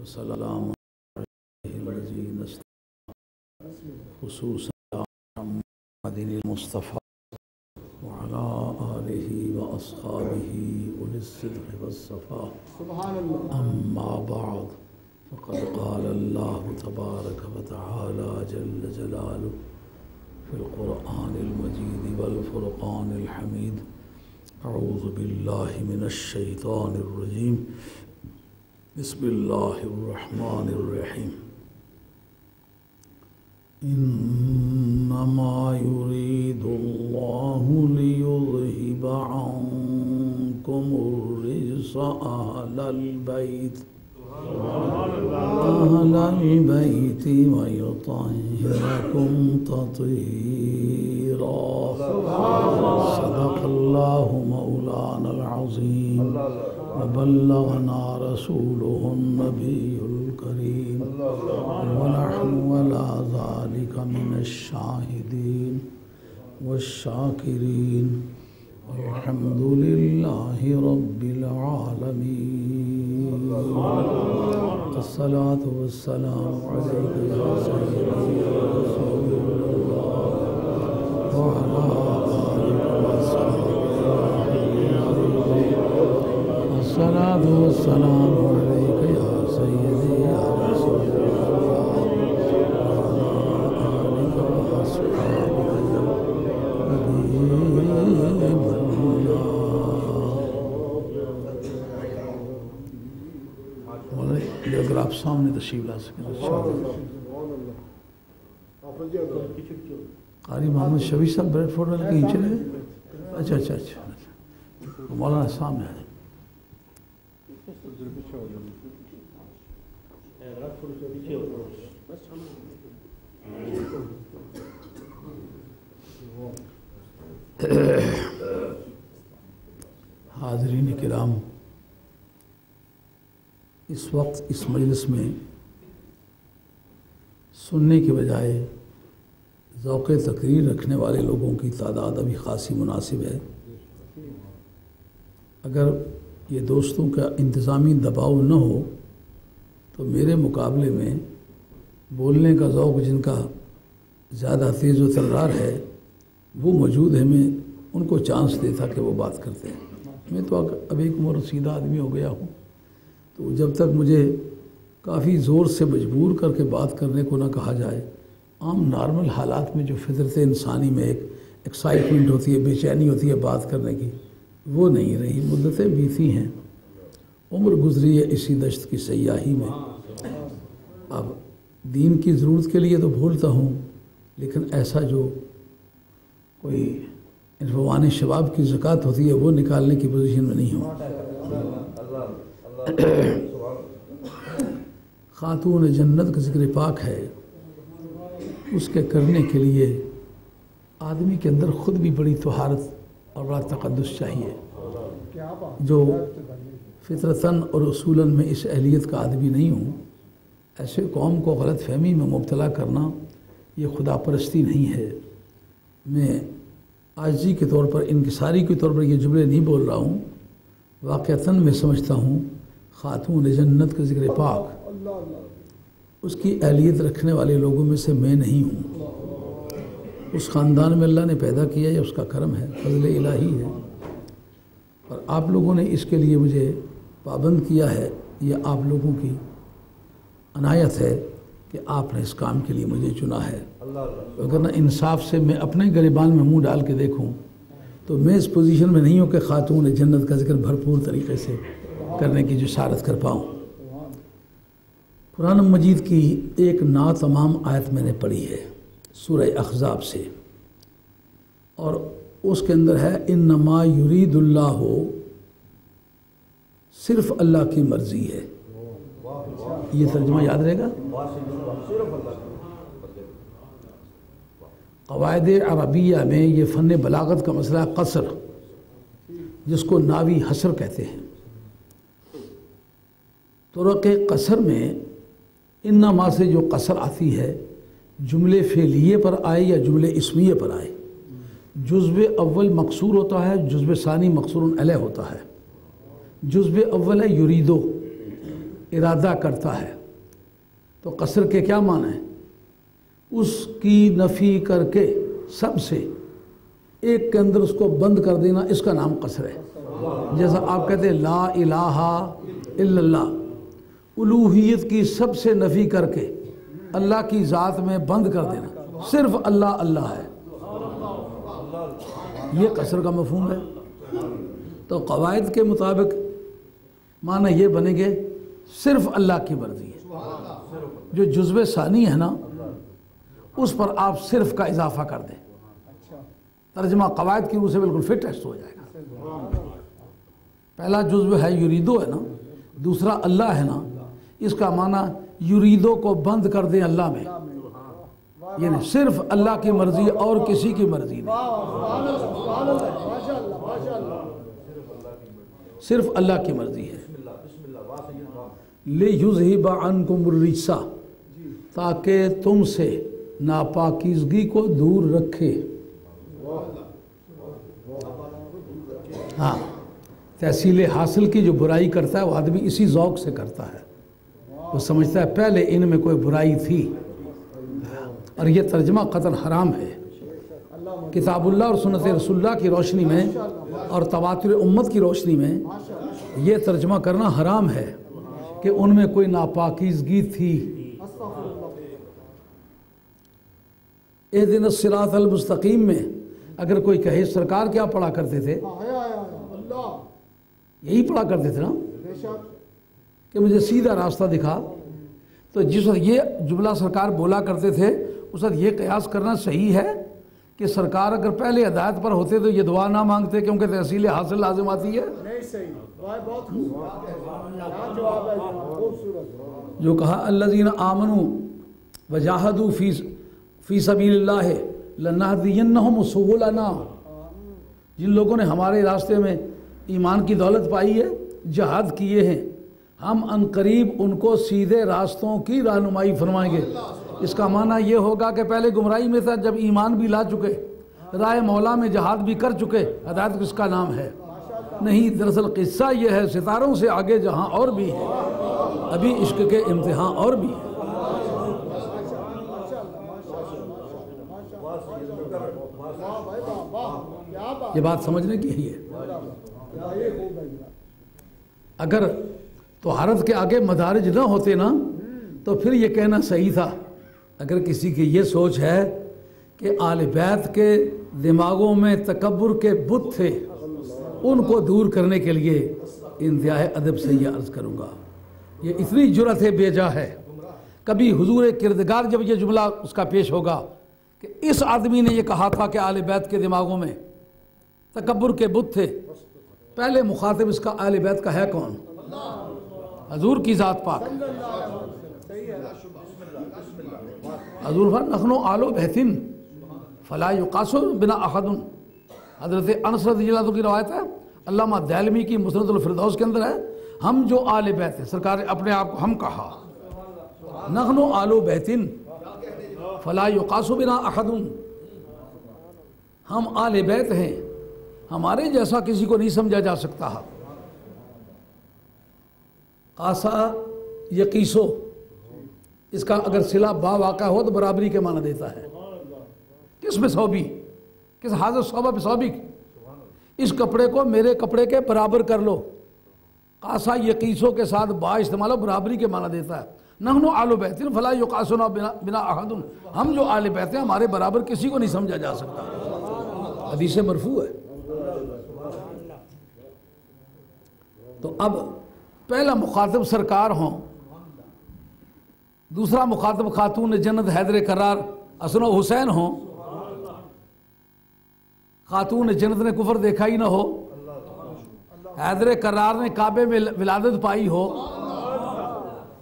وسلام الذين خصوصا محمد المصطفى وعلى آله وأصحابه أولي الصدق والصفاء أما بعد فقد قال الله تبارك وتعالى جل جلاله في القرآن المجيد والفرقان الحميد أعوذ بالله من الشيطان الرجيم بسم الله الرحمن الرحيم إنما يريد الله ليذهب عنكم الرجس أهل البيت ويطهركم تطهيرا صدق الله مولانا العظيم وبلغنا رسوله النبي الكريم ونحن على ذلك من الشاهدين والشاكرين والحمد لله رب العالمين الصلاة والسلام عليك يا سيدي يا رسول الله وعلى آلك وصحبه الصلاة والسلام عليك يا سيدي يا رسول الله وعلى آلك وصحبه حبيب اللہ۔ اگر آپ سامنے تشریف لا سکیں قاری محمد شفیع صاحب بریڈ فورڈ والے کہیں چلے گئے؟ اچھا اچھا اچھا مولانا سامنے آئے۔ حاضرین کرام، اس وقت اس مجلس میں سننے کے بجائے ذوق تقریر رکھنے والے لوگوں کی تعداد ابھی خاصی مناسب ہے۔ اگر یہ دوستوں کا انتظامی دباؤ نہ ہو تو میرے مقابلے میں بولنے کا ذوق جن کا زیادہ تیز و ترار ہے وہ موجود ہے، میں ان کو چانس دیتا کہ وہ بات کرتے ہیں۔ میں تو اب ایک عمر رسیدہ آدمی ہو گیا ہوں، تو جب تک مجھے کافی زور سے مجبور کر کے بات کرنے کو نہ کہا جائے، عام نارمل حالات میں جو فطرت انسانی میں ایک ایکسائٹمنٹ ہوتی ہے، بے چینی ہوتی ہے بات کرنے کی، وہ نہیں رہی۔ مدتیں بیتی ہیں، عمر گزری ہے اسی دشت کی سیاحی میں۔ اب دین کی ضرورت کے لیے تو بھولتا ہوں، لیکن ایسا جو کوئی انفوان شباب کی زکوٰۃ ہوتی ہے وہ نکالنے کی پوزیشن میں نہیں ہوں۔ خاتون جنت کا ذکر پاک ہے، اس کے کرنے کے لیے آدمی کے اندر خود بھی بڑی طہارت اور بڑا تقدس چاہیے۔ جو فطرتاً اور اصولاً میں اس اہلیت کا آدمی نہیں ہوں، ایسے قوم کو غلط فہمی میں مبتلا کرنا یہ خدا پرستی نہیں ہے۔ میں عاجزی کے طور پر، انکساری کے طور پر یہ جملے نہیں بول رہا ہوں، واقعتاً میں سمجھتا ہوں خاتون جنت کا ذکر پاک اس کی اہلیت رکھنے والے لوگوں میں سے میں نہیں ہوں۔ اس خاندان میں اللہ نے پیدا کیا، یہ اس کا کرم ہے، فضل الہی ہے، اور آپ لوگوں نے اس کے لیے مجھے پابند کیا ہے، یہ آپ لوگوں کی عنایت ہے کہ آپ نے اس کام کے لیے مجھے چنا ہے۔ اگر نہ انصاف سے میں اپنے گریبان میں منہ ڈال کے دیکھوں تو میں اس پوزیشن میں نہیں ہوں کہ خاتون جنت کا ذکر بھرپور طریقے سے کرنے کی جسارت کر پاؤں۔ قرآن مجید کی ایک ناتمام آیت میں نے پڑھی ہے سورہ احزاب سے، اور اس کے اندر ہے انما یرید اللہ، صرف اللہ کی مرضی ہے۔ یہ ترجمہ یاد رہے گا؟ قواعد عربیہ میں یہ فن بلاغت کا مسئلہ قصر، جس کو ناوی حصر کہتے ہیں۔ طرق قصر میں انما سے جو قصر آتی ہے، جملے فعلیے پر آئے یا جملے اسمیے پر آئے، جزو اول مقصور ہوتا ہے، جزو ثانی مقصور علیہ ہوتا ہے۔ جزو اول ہے یریدو، ارادہ کرتا ہے تو قصر کے کیا معنی ہے؟ اس کی نفی کر کے سب سے ایک کے اندر اس کو بند کر دینا، اس کا نام قصر ہے۔ جیسا آپ کہتے ہیں لا الہ الا اللہ، الوہیت کی سب سے نفی کر کے اللہ کی ذات میں بند کر دینا، صرف اللہ اللہ ہے، یہ قصر کا مفہوم ہے۔ تو قواعد کے مطابق معنی یہ بنے گے صرف اللہ کی مرضی ہے۔ جو جزو ثانی ہے نا اس پر آپ صرف کا اضافہ کر دیں، ترجمہ قواعد کی روح سے بالکل فٹسٹ ہو جائے گا۔ پہلا جزو ہے یریدو ہے نا، دوسرا اللہ ہے نا، اس کا معنی یریدو کو بند کر دیں اللہ میں، یعنی صرف اللہ کی مرضی اور کسی کی مرضی نہیں، صرف اللہ کی مرضی ہے۔ لِيُذْهِبَ عَنْكُمُ الرِّجْسَ، تاکہ تم سے ناپاکیزگی کو دور رکھے۔ ہاں، تحصیل حاصل کی جو برائی کرتا ہے وہ آدمی اسی ذوق سے کرتا ہے، وہ سمجھتا ہے پہلے ان میں کوئی برائی تھی، اور یہ ترجمہ قطعاً حرام ہے۔ کتاب اللہ اور سنت رسول اللہ کی روشنی میں اور تواتر امت کی روشنی میں یہ ترجمہ کرنا حرام ہے کہ ان میں کوئی ناپاکیزگی تھی۔ اہدنا الصراط المستقیم میں اگر کوئی کہے سرکار کیا پڑھا کرتے تھے؟ یہی پڑھا کرتے تھے نا کہ مجھے سیدھا راستہ دکھا، تو جس وقت یہ جملہ سرکار بولا کرتے تھے اس وقت یہ قیاس کرنا صحیح ہے کہ سرکار اگر پہلے ہدایت پر ہوتے تو یہ دعا نہ مانگتے کیونکہ تحصیل حاصل لازم آتی ہے؟ نہیں صحیح، جو کہا الذین آمنوا وجاہدوا فی سبیل اللہ لنہدینہم سبلنا، جن لوگوں نے ہمارے راستے میں ایمان کی دولت پائی ہے، جہاد کیے ہیں، ہم عنقریب ان کو سیدھے راستوں کی رہنمائی فرمائیں گے۔ اس کا معنی یہ ہوگا کہ پہلے گمراہی میں تھا، جب ایمان بھی لا چکے، راہ مولا میں جہاد بھی کر چکے، ہدایت کس کا نام ہے؟ نہیں، دراصل قصہ یہ ہے ستاروں سے آگے جہاں اور بھی ہے، ابھی عشق کے امتحان اور بھی ہے۔ یہ بات سمجھنے کی ہے۔ اگر طہارت کے آگے مدارج نہ ہوتے نا تو پھر یہ کہنا صحیح تھا۔ اگر کسی کی یہ سوچ ہے کہ آل بیت کے دماغوں میں تکبر کے بت تھے، ان کو دور کرنے کے لیے انتہائی ادب سے یہ عرض کروں گا، یہ اتنی جرأت بے جا ہے۔ کبھی حضور کردگار جب یہ جملہ اس کا پیش ہوگا کہ اس آدمی نے یہ کہا تھا کہ آل بیت کے دماغوں میں تکبر کے بت تھے، پہلے مخاطب اس کا آل بیت کا ہے کون؟ حضور کی ذات پاک۔ حضور فرمایا نحن آل بیت فلا یقاس بنا احد۔ حضرت انس رضی اللہ عنہ کی روایت ہے، علامہ دہلوی کی مسند الفردوس کے اندر ہے، ہم جو آل بیت ہیں، سرکار نے اپنے آپ کو ہم کہا نحن آل بیت فلا یقاس بنا احد، ہم آل بیت ہیں، ہمارے جیسا کسی کو نہیں سمجھا جا سکتا۔ قاسا یقیسو، اس کا اگر صلہ با واقع ہو تو برابری کے معنی دیتا ہے۔ کس میں صوبی، کس حاضر صوبہ پہ صوبی، اس کپڑے کو میرے کپڑے کے برابر کر لو۔ قاسا یقیسو کے ساتھ با استعمال ہو، برابری کے معنی دیتا ہے۔ نحن آل بیت فلا یقاسنا بنا احد، ہم جو آل بیت ہیں ہمارے برابر کسی کو نہیں سمجھا جا سکتا۔ حدیث مرفوع ہے۔ تو اب پہلا مخاطب سرکار ہوں، دوسرا مخاطب خاتون جنت حیدر کرار حسن و حسین ہوں، خاتون جنت نے کفر دیکھا ہی نہ ہو، حیدر کرار نے کعبے میں ولادت پائی ہو،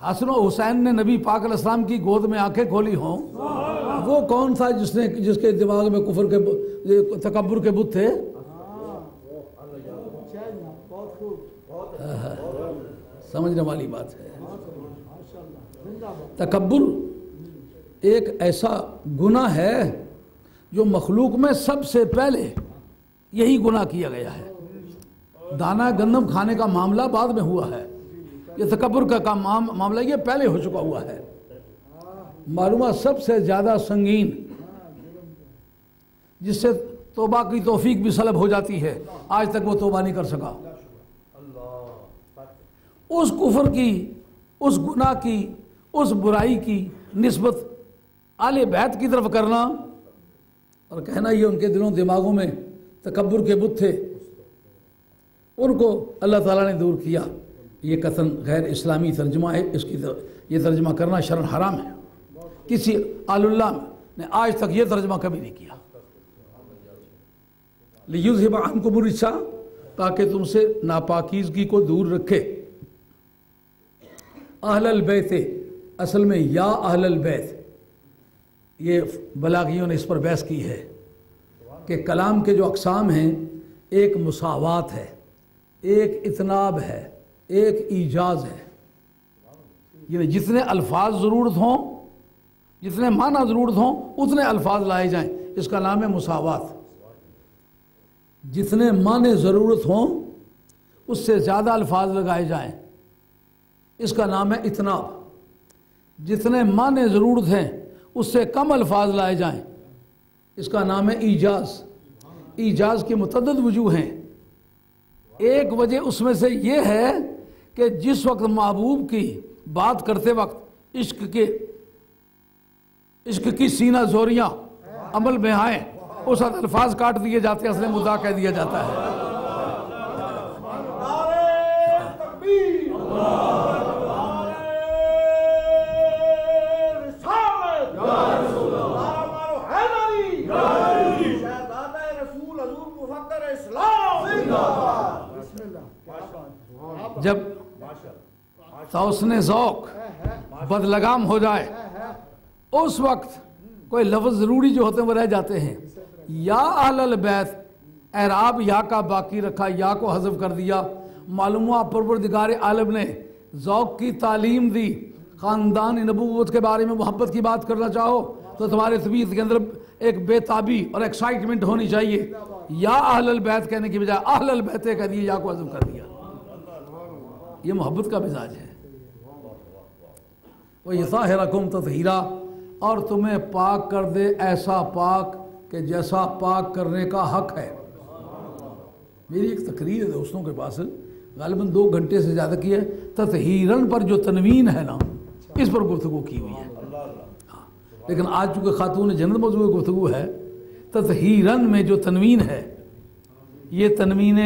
حسن و حسین نے نبی پاک علیہ السلام کی گود میں آنکھیں کھولی ہوں، وہ کون تھا جس کے دماغ میں کفر کے تکبر کے بت تھے؟ سمجھنے والی بات ہے۔ تکبر ایک ایسا گناہ ہے جو مخلوق میں سب سے پہلے یہی گناہ کیا گیا ہے۔ دانہ گندم کھانے کا معاملہ بعد میں ہوا ہے، یہ تکبر کا کام معاملہ یہ پہلے ہو چکا ہوا ہے. معلومات سب سے زیادہ سنگین جس سے توبہ کی توفیق بھی سلب ہو جاتی ہے، آج تک وہ توبہ نہیں کر سکا. اس کفر کی، اس گناہ کی، اس برائی کی نسبت آل بیت کی طرف کرنا اور کہنا یہ ان کے دلوں دماغوں میں تکبر کے بت تھے، ان کو اللہ تعالیٰ نے دور کیا. یہ قطعاً غیر اسلامی ترجمہ ہے، اس کی یہ ترجمہ کرنا شرعاً حرام ہے. کسی آل اللہ نے آج تک یہ ترجمہ کبھی نہیں کیا. لِيُذْهِبَ عَنْكُمُ الرِّجْسَ، تاکہ تم سے ناپاکیزگی کو دور رکھے. اہل البیت، اصل میں یا اہل البیت، یہ بلاغیوں نے اس پر بحث کی ہے کہ کلام کے جو اقسام ہیں، ایک مساوات ہے، ایک اتناب ہے، ایک ایجاز ہے. یعنی جتنے الفاظ ضرورت ہوں، جتنے معنی ضرورت ہوں، اتنے الفاظ لائے جائیں، اس کا نام ہے مساوات. جتنے معنی ضرورت ہوں اس سے زیادہ الفاظ لگائے جائیں، اس کا نام ہے اتناب. جتنے معنی ضرورت ہیں اس سے کم الفاظ لائے جائیں، اس کا نام ہے ایجاز. ایجاز کی متعدد وجوہ ہیں. ایک وجہ اس میں سے یہ ہے کہ جس وقت محبوب کی بات کرتے وقت عشق کی سینہ زوریاں عمل میں آئیں، اس وقت الفاظ کاٹ دیے جاتے ہیں، اصل مدعا کہہ دیا جاتا ہے. جب توسن ذوق بدلگام ہو جائے اس وقت کوئی لفظ ضروری جو ہوتے ہیں وہ رہ جاتے ہیں. یا اہل البیت، اعراب یا کا باقی رکھا، یا کو حذف کر دیا. معلوم ہوا پروردگار عالم نے ذوق کی تعلیم دی. خاندان نبوت کے بارے میں محبت کی بات کرنا چاہو تو تمہارے طبیعت کے اندر ایک بے تابی اور ایکسائٹمنٹ ہونی چاہیے. یا اہل البیت کہنے کی بجائے اہل البیت کہہ دیا، یا کو حذف کر دیا. یہ محبت کا مزاج ہے. وَيُطَهِّرَكُمْ تَطْهِيرًا، اور تمہیں پاک کر دے ایسا پاک کہ جیسا پاک کرنے کا حق ہے. میری ایک تقریر ہے دوستوں کے پاس، غالباً 2 گھنٹے سے زیادہ کی ہے. تطہیراً پر جو تنوین ہے نا، اس پر گفتگو کی ہوئی ہے. لیکن آج چونکہ خاتون جنت موضوع گفتگو ہے، تطہیراً میں جو تنوین ہے یہ تنوین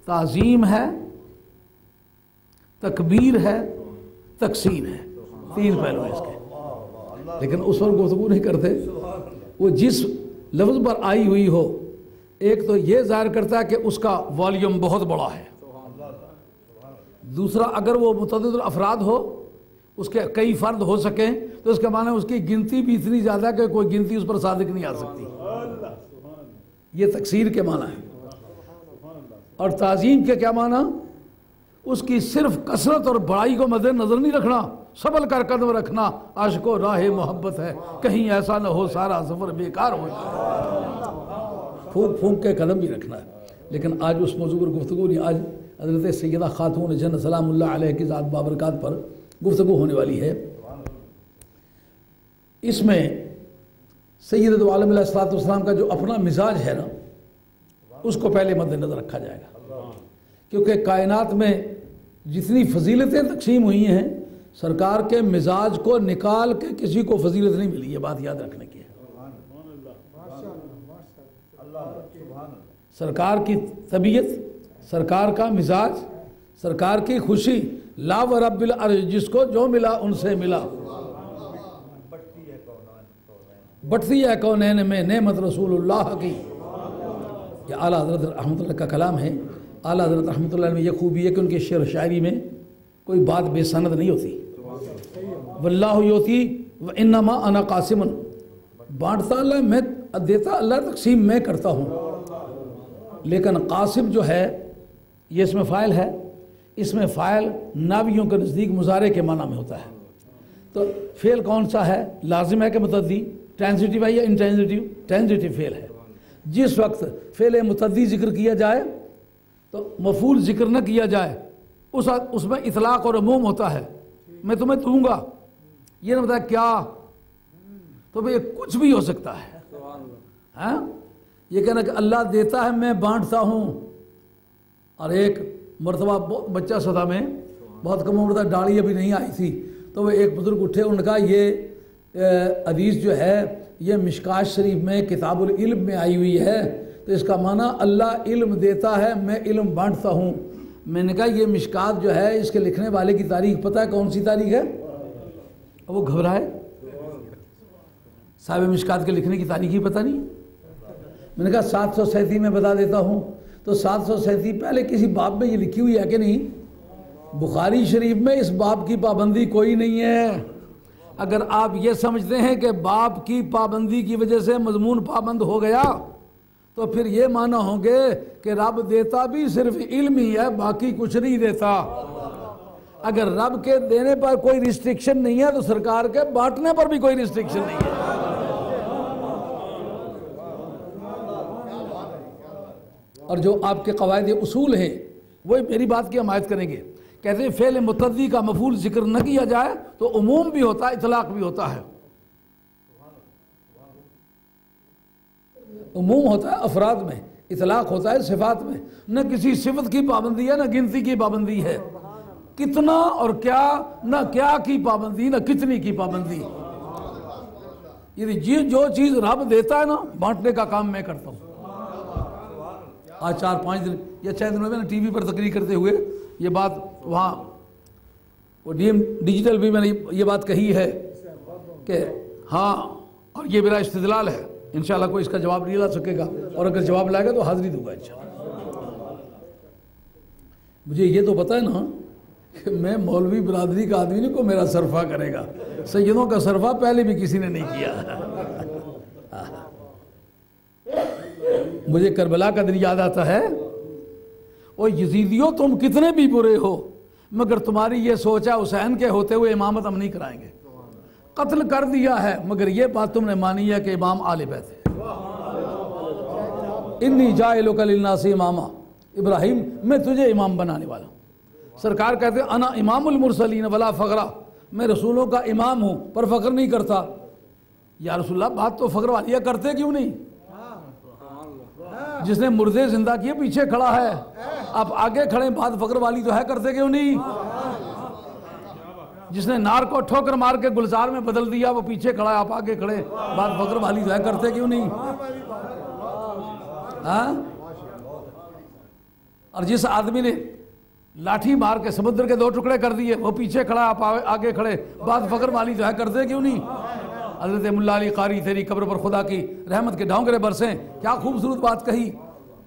تعظیم ہے، تکبیر ہے، تقسیم ہے. 3 پہلو ہیں اس کے. لیکن اس پر گفتگو نہیں کرتے. وہ جس لفظ پر آئی ہوئی ہو، ایک تو یہ ظاہر کرتا ہے کہ اس کا والیوم بہت بڑا ہے. دوسرا، اگر وہ متعدد افراد ہو، اس کے کئی فرد ہو سکیں، تو اس کا معنی اس کی گنتی بھی اتنی زیادہ ہے کہ کوئی گنتی اس پر صادق نہیں آ سکتی. یہ تکثیر کے معنی ہے. اور تعظیم کے کیا معنی؟ اس کی صرف کثرت اور بڑائی کو مد نظر نہیں رکھنا، سبل کر قدم رکھنا. عاشق و راہ محبت ہے، کہیں ایسا نہ ہو سارا سفر بیکار ہو جائے. پھونک پھونک کے قدم بھی رکھنا ہے. لیکن آج اس موضوع پر گفتگو نہیں. آج حضرت سیدہ خاتون جنت سلام اللہ علیہ کی ذات بابرکات پر گفتگو ہونے والی ہے. اس میں سید عالم علیہ السلام کا جو اپنا مزاج ہے نا، اس کو پہلے مد نظر رکھا جائے گا. کیونکہ کائنات میں جتنی فضیلتیں تقسیم ہوئی ہیں، سرکار کے مزاج کو نکال کے کسی کو فضیلت نہیں ملی. یہ بات یاد رکھنے کی ہے. سرکار کی طبیعت، سرکار کا مزاج، سرکار کی خوشی، لا و رب العرش، جس کو جو ملا ان سے ملا. بٹتی ہے کونین میں نعمت رسول اللہ کی. یہ اعلیٰ حضرت رحمۃ اللہ کا کلام ہے. اعلیٰ حضرت رحمۃ اللہ میں یہ خوبی ہے کہ ان کے شعر و شاعری میں کوئی بات بے سند نہیں ہوتی. واللہ یوتی وانما انا قاسم، بانٹتا اللہ میں، دیتا اللہ، تقسیم میں کرتا ہوں. لیکن قاسم جو ہے یہ اس میں فاعل ہے. اس میں فاعل ناویوں کے نزدیک مضارع کے معنی میں ہوتا ہے. تو فعل کون سا ہے؟ لازم ہے کہ متعدی؟ ٹرانزٹیو ہے یا انٹرانزٹیو؟ ٹرانزٹیو فعل ہے. جس وقت فعل متعدی ذکر کیا جائے تو مفعول ذکر نہ کیا جائے، اس میں اطلاق اور عموم ہوتا ہے. میں تمہیں دوں گا، یہ نہ بتایا کیا، تو بھئی کچھ بھی ہو سکتا ہے. ہاں یہ کہنا کہ اللہ دیتا ہے میں بانٹتا ہوں. اور ایک مرتبہ بچہ سدا میں بہت کم عمر تھا، داڑھی ابھی نہیں آئی تھی، تو وہ ایک بزرگ اٹھے، انہوں نے کہا یہ حدیث جو ہے یہ مشکات شریف میں کتاب العلم میں آئی ہوئی ہے، تو اس کا معنی اللہ علم دیتا ہے میں علم بانٹتا ہوں. میں نے کہا یہ مشکات جو ہے اس کے لکھنے والے کی تاریخ پتہ ہے کون سی تاریخ ہے؟ وہ گھبرائے، صاحب مشکات کے لکھنے کی تاریخ ہی پتہ نہیں. میں نے کہا 737 میں بتا دیتا ہوں. تو 737 پہلے کسی باب میں یہ لکھی ہوئی ہے کہ نہیں؟ بخاری شریف میں اس باب کی پابندی کوئی نہیں ہے. اگر آپ یہ سمجھتے ہیں کہ باب کی پابندی کی وجہ سے مضمون پابند ہو گیا تو پھر یہ معنی ہوں گے کہ رب دیتا بھی صرف علم ہی ہے، باقی کچھ نہیں دیتا. اگر رب کے دینے پر کوئی ریسٹرکشن نہیں ہے تو سرکار کے بانٹنے پر بھی کوئی ریسٹرکشن نہیں ہے. اور جو آپ کے قواعد اصول ہیں وہ میری بات کی حمایت کریں گے. کہتے ہیں فعل متعدی کا مفعول ذکر نہ کیا جائے تو عموم بھی ہوتا ہے، اطلاق بھی ہوتا ہے. عموم ہوتا ہے افراد میں، اطلاق ہوتا ہے صفات میں. نہ کسی صفت کی پابندی ہے نہ گنتی کی پابندی ہے. کتنا اور کیا، نہ کیا کی پابندی نہ کتنی کی پابندی. یعنی جو چیز رب دیتا ہے نا، بانٹنے کا کام میں کرتا ہوں. آج 4-5 دن یا 6 دنوں میں ٹی وی پر تقریر کرتے ہوئے یہ بات وہاں وہ ڈیجیٹل بھی میں نے یہ بات کہی ہے کہ ہاں، اور یہ میرا استدلال ہے. انشاءاللہ کوئی اس کا جواب نہیں لا سکے گا، اور اگر جواب لائے گا تو حاضری دوں گا انشاءاللہ. مجھے یہ تو پتہ ہے نا کہ میں مولوی برادری کا آدمی نہیں کو میرا صرفہ کرے گا. سیدوں کا صرفہ پہلے بھی کسی نے نہیں کیا. مجھے کربلا کا دن یاد آتا ہے، او یزیدیوں تم کتنے بھی برے ہو مگر تمہاری یہ سوچ ہے حسین کے ہوتے ہوئے امامت ہم نہیں کرائیں گے. قتل کر دیا ہے مگر یہ بات تم نے مانی ہے کہ امام آل بیت ہے. انی جاعلک للناس اماما، ابراہیم میں تجھے امام بنانے والا ہوں. سرکار کہتے ہیں انا امام المرسلین ولا فخرا، میں رسولوں کا امام ہوں پر فخر نہیں کرتا. یا رسول اللہ بات تو فخر والی ہے، کرتے کیوں نہیں؟ جس نے مردے زندہ کیے پیچھے کھڑا ہے، آپ آگے کھڑے، بات فخر والی تو ہے، کرتے کیوں نہیں؟ جس نے نار کو ٹھوکر مار کے گلزار میں بدل دیا وہ پیچھے کھڑا ہے، آپ آگے کھڑے، بات فخر والی تو ہے، کرتے کیوں نہیں؟ ہاں؟ اور جس آدمی نے لاٹھی مار کے سمندر کے 2 ٹکڑے کر دیے وہ پیچھے کھڑا ہے، آپ آگے کھڑے، بات فخر والی تو ہے، کرتے کیوں نہیں؟ حضرت ملا علی قاری تیری قبر پر خدا کی رحمت کے ڈھونگرے برسیں، کیا خوبصورت بات کہی.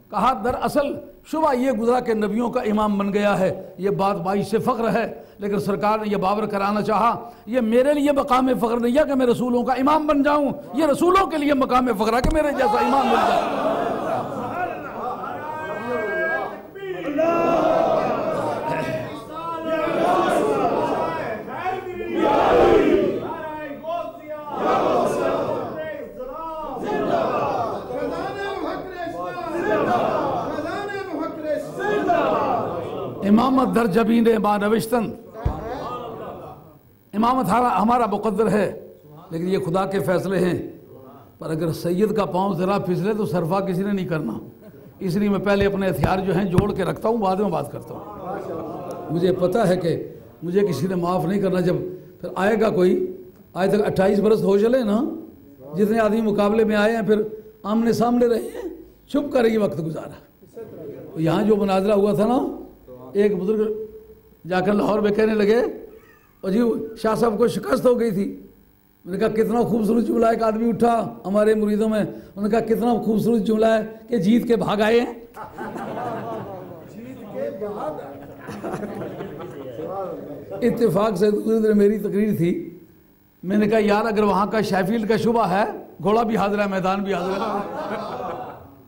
کہا دراصل شبہ یہ گزرا کہ نبیوں کا امام بن گیا ہے، یہ بات باعث سے فخر ہے، لیکن سرکار نے یہ باور کرانا چاہا یہ میرے لیے مقام فخر نہیں ہے کہ میں رسولوں کا امام بن جاؤں، یہ رسولوں کے لیے مقام فخر ہے کہ میرے جیسا امام بن جائے. امامت در جبین ما نوشتن، امامت ہمارا مقدر ہے لیکن یہ خدا کے فیصلے ہیں. پر اگر سید کا پاؤں ذرا پھسلے تو صرفہ کسی نے نہیں کرنا. اس لیے میں پہلے اپنے ہتھیار جو ہیں جوڑ کے رکھتا ہوں، بعد میں بات کرتا ہوں. مجھے پتہ ہے کہ مجھے کسی نے معاف نہیں کرنا. جب پھر آئے گا کوئی، آج تک 28 برس ہو چلے نا، جتنے آدمی مقابلے میں آئے ہیں پھر آمنے سامنے رہے ہیں، چھپ کر یہ وقت گزارا. یہاں جو مناظرہ ہوا تھا نا، ایک بزرگ جا کر لاہور میں کہنے لگے اور جی شاہ صاحب کو شکست ہو گئی تھی. میں نے کہا کتنا خوبصورت جملہ. ایک آدمی اٹھا ہمارے مریدوں میں، انہوں نے کہا کتنا خوبصورت جملہ ہے کہ جیت کے بھاگ آئے ہیں. اتفاق سے دوسرے دن میری تقریر تھی، میں نے کہا یار اگر وہاں کا شیفیلڈ کا شعبہ ہے، گھوڑا بھی حاضر ہے، میدان بھی حاضر ہے،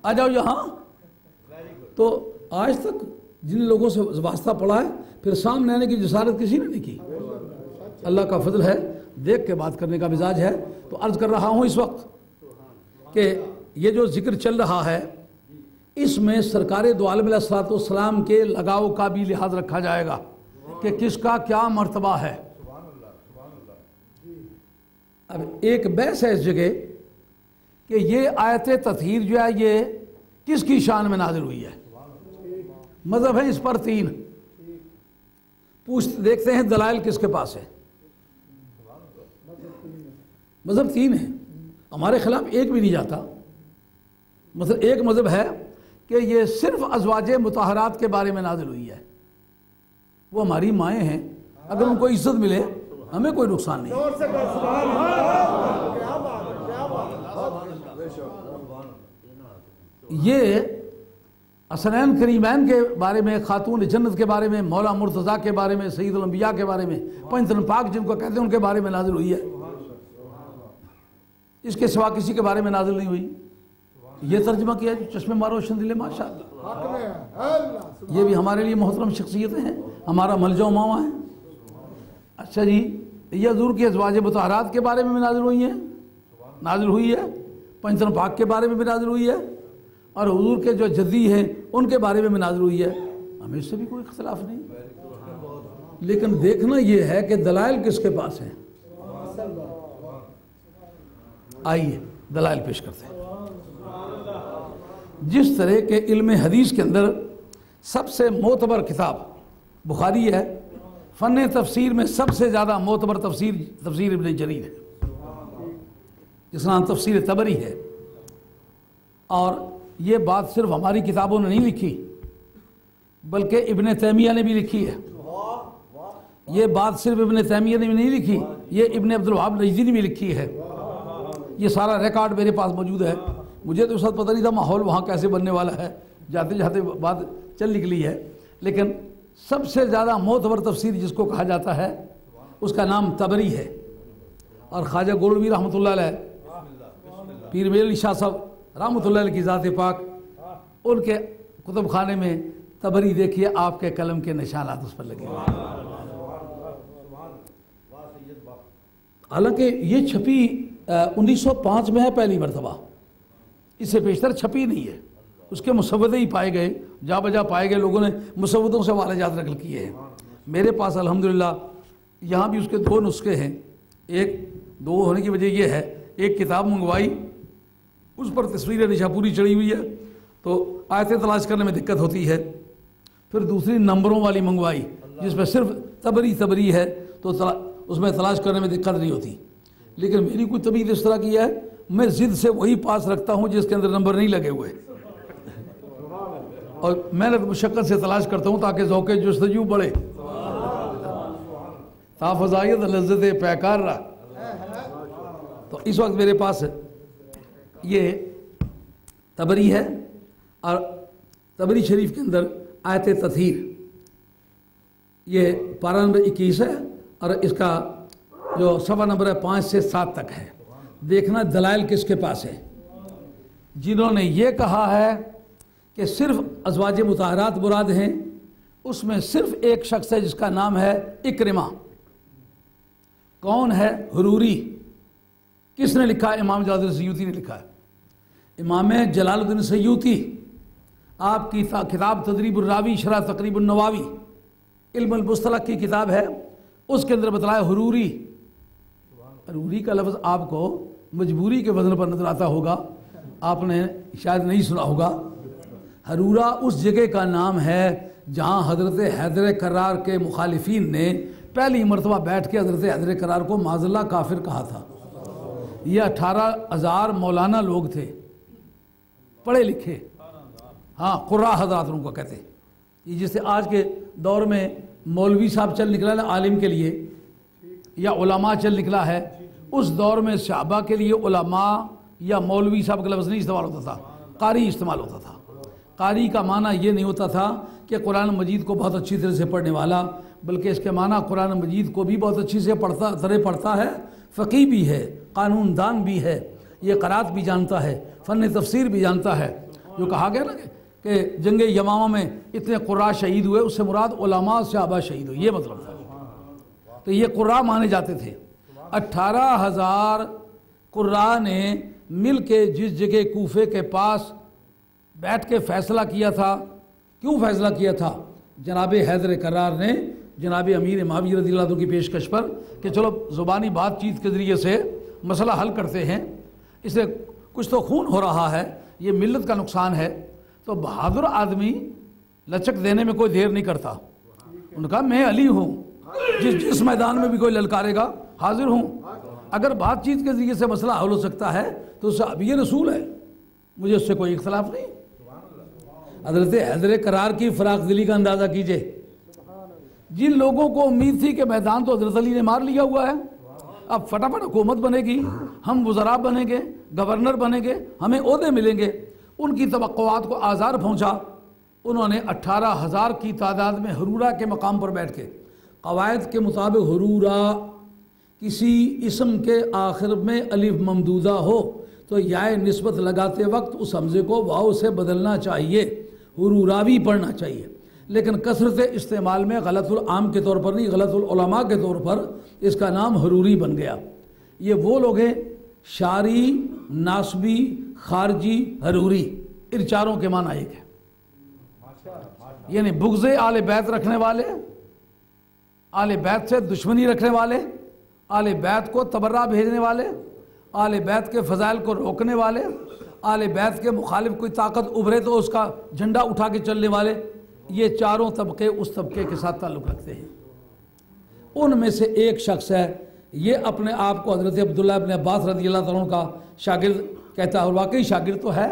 آ جاؤ یہاں. تو آج تک جن لوگوں سے واسطہ پڑا ہے پھر سامنے آنے کی جسارت کسی نے نہیں کی. اللہ کا فضل ہے، دیکھ کے بات کرنے کا مزاج ہے. تو عرض کر رہا ہوں اس وقت کہ یہ جو ذکر چل رہا ہے اس میں سرکار دو عالم علیہ الصلوۃ والسلام کے لگاؤ کا بھی لحاظ رکھا جائے گا کہ کس کا کیا مرتبہ ہے۔ اب ایک بحث ہے اس جگہ کہ یہ آیت تطہیر جو ہے یہ کس کی شان میں نازل ہوئی ہے۔ مذہب ہے اس پر 3، دیکھتے ہیں دلائل کس کے پاس ہے۔ مذہب 3 ہے، ہمارے خلاف ایک بھی نہیں جاتا۔ مثلا ایک مذہب ہے کہ یہ صرف ازواج مطہرات کے بارے میں نازل ہوئی ہے، وہ ہماری مائیں ہیں، اگر ان کو عزت ملے ہمیں کوئی نقصان نہیں۔ یہ حسنین کریمین کے بارے میں، خاتون جنت کے بارے میں، مولا مرتضیٰ کے بارے میں، سید الانبیاء کے بارے میں، پنجتن پاک جن کو کہتے ہیں ان کے بارے میں نازل ہوئی ہے، اس کے سوا کسی کے بارے میں نازل نہیں ہوئی۔ یہ ترجمہ کیا جو چشمے مارو روشن دل ماشاءاللہ، یہ بھی ہمارے لیے محترم شخصیتیں ہیں، ہمارا ملجا و ماوا ہے۔ اچھا جی، یہ حضور کی ازواج مطہرات کے بارے میں بھی نازل ہوئی ہے، پنجتن پاک کے بارے میں بھی نازل ہوئی ہے، اور حضور کے جو جدی ہیں ان کے بارے میں بھی نازل ہوئی ہے، ہمیں اس سے بھی کوئی اختلاف نہیں۔ لیکن دیکھنا یہ ہے کہ دلائل کس کے پاس ہیں۔ آئیے دلائل پیش کرتے ہیں۔ جس طرح کے علم حدیث کے اندر سب سے معتبر کتاب بخاری ہے، فن تفسیر میں سب سے زیادہ معتبر تفسیر ابن جریر ہے، جس کا نام تفسیر طبری ہے۔ اور یہ بات صرف ہماری کتابوں نے نہیں لکھی بلکہ ابن تیمیہ نے بھی لکھی ہے۔ یہ بات صرف ابن تیمیہ نے بھی نہیں لکھی، یہ ابن عبد الوہاب نجدی نے بھی لکھی ہے۔ یہ سارا ریکارڈ میرے پاس موجود ہے۔ مجھے تو اس وقت پتہ نہیں تھا ماحول وہاں کیسے بننے والا ہے، جاتے جاتے بات چل نکلی ہے۔ لیکن سب سے زیادہ معتبر تفسیر جس کو کہا جاتا ہے اس کا نام طبری ہے، اور خواجہ گولڈوی رحمۃ اللہ علیہ، پیر میر علی شاہ صاحب رحمۃ اللہ علیہ کی ذات پاک، ان کے کتب خانے میں طبری دیکھیے، آپ کے قلم کے نشانات اس پر لگے ہوئے۔ حالانکہ یہ چھپی 1905 میں ہے پہلی مرتبہ، اس سے پیشتر چھپی نہیں ہے۔ اس کے مسودے ہی پائے گئے، جا بجا پائے گئے، لوگوں نے مسودوں سے حوالے جات نقل کیے ہیں۔ میرے پاس الحمدللہ یہاں بھی اس کے 2 نسخے ہیں۔ ایک 2 ہونے کی وجہ یہ ہے، ایک کتاب منگوائی اس پر تصویر نشاپوری چڑھی ہوئی ہے تو آیتیں تلاش کرنے میں دقت ہوتی ہے، پھر دوسری نمبروں والی منگوائی جس میں صرف طبری ہے تو اس میں تلاش کرنے میں دقت نہیں ہوتی۔ لیکن میری کوئی طبیعت اس طرح کی ہے، میں ضد سے وہی پاس رکھتا ہوں جس کے اندر نمبر نہیں لگے ہوئے، اور محنت مشقت سے تلاش کرتا ہوں تاکہ ذوق جستجو بڑھے، تا فضائیت لذت پیکار رہا۔ تو اس وقت میرے پاس یہ طبری ہے، اور طبری شریف کے اندر آیت تطہیر یہ پارہ نمبر 21 ہے، اور اس کا جو صفحہ نمبر ہے 5 سے 7 تک ہے۔ دیکھنا دلائل کس کے پاس ہے۔ جنہوں نے یہ کہا ہے کہ صرف ازواج مطہرات مراد ہیں، اس میں صرف ایک شخص ہے جس کا نام ہے اکرمہ۔ کون ہے؟ حروری۔ کس نے لکھا ہے؟ امام جلال الدین سیوطی نے لکھا ہے۔ امام جلال الدین سیوطی، آپ کی کتاب تدریب الراوی شرح تقریب النواوی، علم المصطلح کی کتاب ہے، اس کے اندر بتلایا حروری۔ حروری کا لفظ آپ کو مجبوری کے وزن پر نظر آتا ہوگا، آپ نے شاید نہیں سنا ہوگا۔ حرورہ اس جگہ کا نام ہے جہاں حضرت حیدر کرار کے مخالفین نے پہلی مرتبہ بیٹھ کے حضرت حیدر کرار کو معاذ اللہ کافر کہا تھا۔ یہ 18,000 مولانا لوگ تھے، پڑھے لکھے، ہاں قراء حضرات ان کو کہتے ہیں۔ یہ جیسے آج کے دور میں مولوی صاحب چل نکلا ہے عالم کے لیے، یا علماء چل نکلا ہے، اس دور میں صحابہ کے لیے علماء یا مولوی صاحب کا لفظ نہیں استعمال ہوتا تھا، قاری استعمال ہوتا تھا۔ قاری کا معنی یہ نہیں ہوتا تھا کہ قرآن مجید کو بہت اچھی طرح سے پڑھنے والا، بلکہ اس کے معنی قرآن مجید کو بھی بہت اچھی سے پڑھتا ہے، فقیہ بھی ہے، قانون دان بھی ہے، یہ قرات بھی جانتا ہے، فن تفسیر بھی جانتا ہے۔ جو کہا گیا نا کہ جنگ یمامہ میں اتنے قراء شہید ہوئے، اس سے مراد علماء صحابہ شہید ہوئے، یہ مطلب تھا۔ تو یہ قراء مانے جاتے تھے۔ 18,000 قراء نے مل کے جس جگہ کوفے کے پاس بیٹھ کے فیصلہ کیا تھا. کیوں فیصلہ کیا تھا؟ جناب حیدر کرار نے جناب امیر معاویہ رضی اللہ عنہ کی پیشکش پر کہ چلو زبانی بات چیت کے ذریعے سے مسئلہ حل کرتے ہیں، اس سے کچھ تو خون ہو رہا ہے، یہ ملت کا نقصان ہے. تو بہادر آدمی لچک دینے میں کوئی دیر نہیں کرتا. انہوں نے کہا میں علی ہوں، جس میدان میں بھی کوئی للکارے گا حاضر ہوں. اگر بات چیت کے ذریعے سے مسئلہ حل ہو سکتا ہے تو صحابی رسول ہے، مجھے اس سے کوئی اختلاف نہیں. حضرت حیدر کرار کی فراخ دلی کا اندازہ کیجئے. جن لوگوں کو امید تھی کہ میدان تو حضرت علی نے مار لیا ہوا ہے، اب فٹافٹ حکومت بنے گی، ہم وزراء بنیں گے، گورنر بنیں گے، ہمیں عہدے ملیں گے، ان کی توقعات کو آزار پہنچا. انہوں نے 18,000 کی تعداد میں حرورہ کے مقام پر بیٹھ کے، قواعد کے مطابق حرورہ کسی اسم کے آخر میں الف ممدودہ ہو تو یائے نسبت لگاتے وقت اس حمزے کو واو سے بدلنا چاہیے، حروراوی پڑھنا چاہیے. لیکن کثرت استعمال میں غلط العام کے طور پر نہیں، غلط العلماء کے طور پر اس کا نام حروری بن گیا. یہ وہ لوگ ہیں شاری، ناسبی، خارجی، حروری، ان چاروں کے معنی ایک ہے. یعنی بغض آل بیت رکھنے والے، آل بیت سے دشمنی رکھنے والے، آل بیت کو تبرہ بھیجنے والے، آل بیت کے فضائل کو روکنے والے، آل بیت کے مخالف کوئی طاقت ابھرے تو اس کا جھنڈا اٹھا کے چلنے والے، یہ چاروں طبقے اس طبقے کے ساتھ تعلق رکھتے ہیں. ان میں سے ایک شخص ہے، یہ اپنے آپ کو حضرت عبداللہ ابن عباس رضی اللہ عنہ کا شاگرد کہتا ہے، اور واقعی شاگرد تو ہے.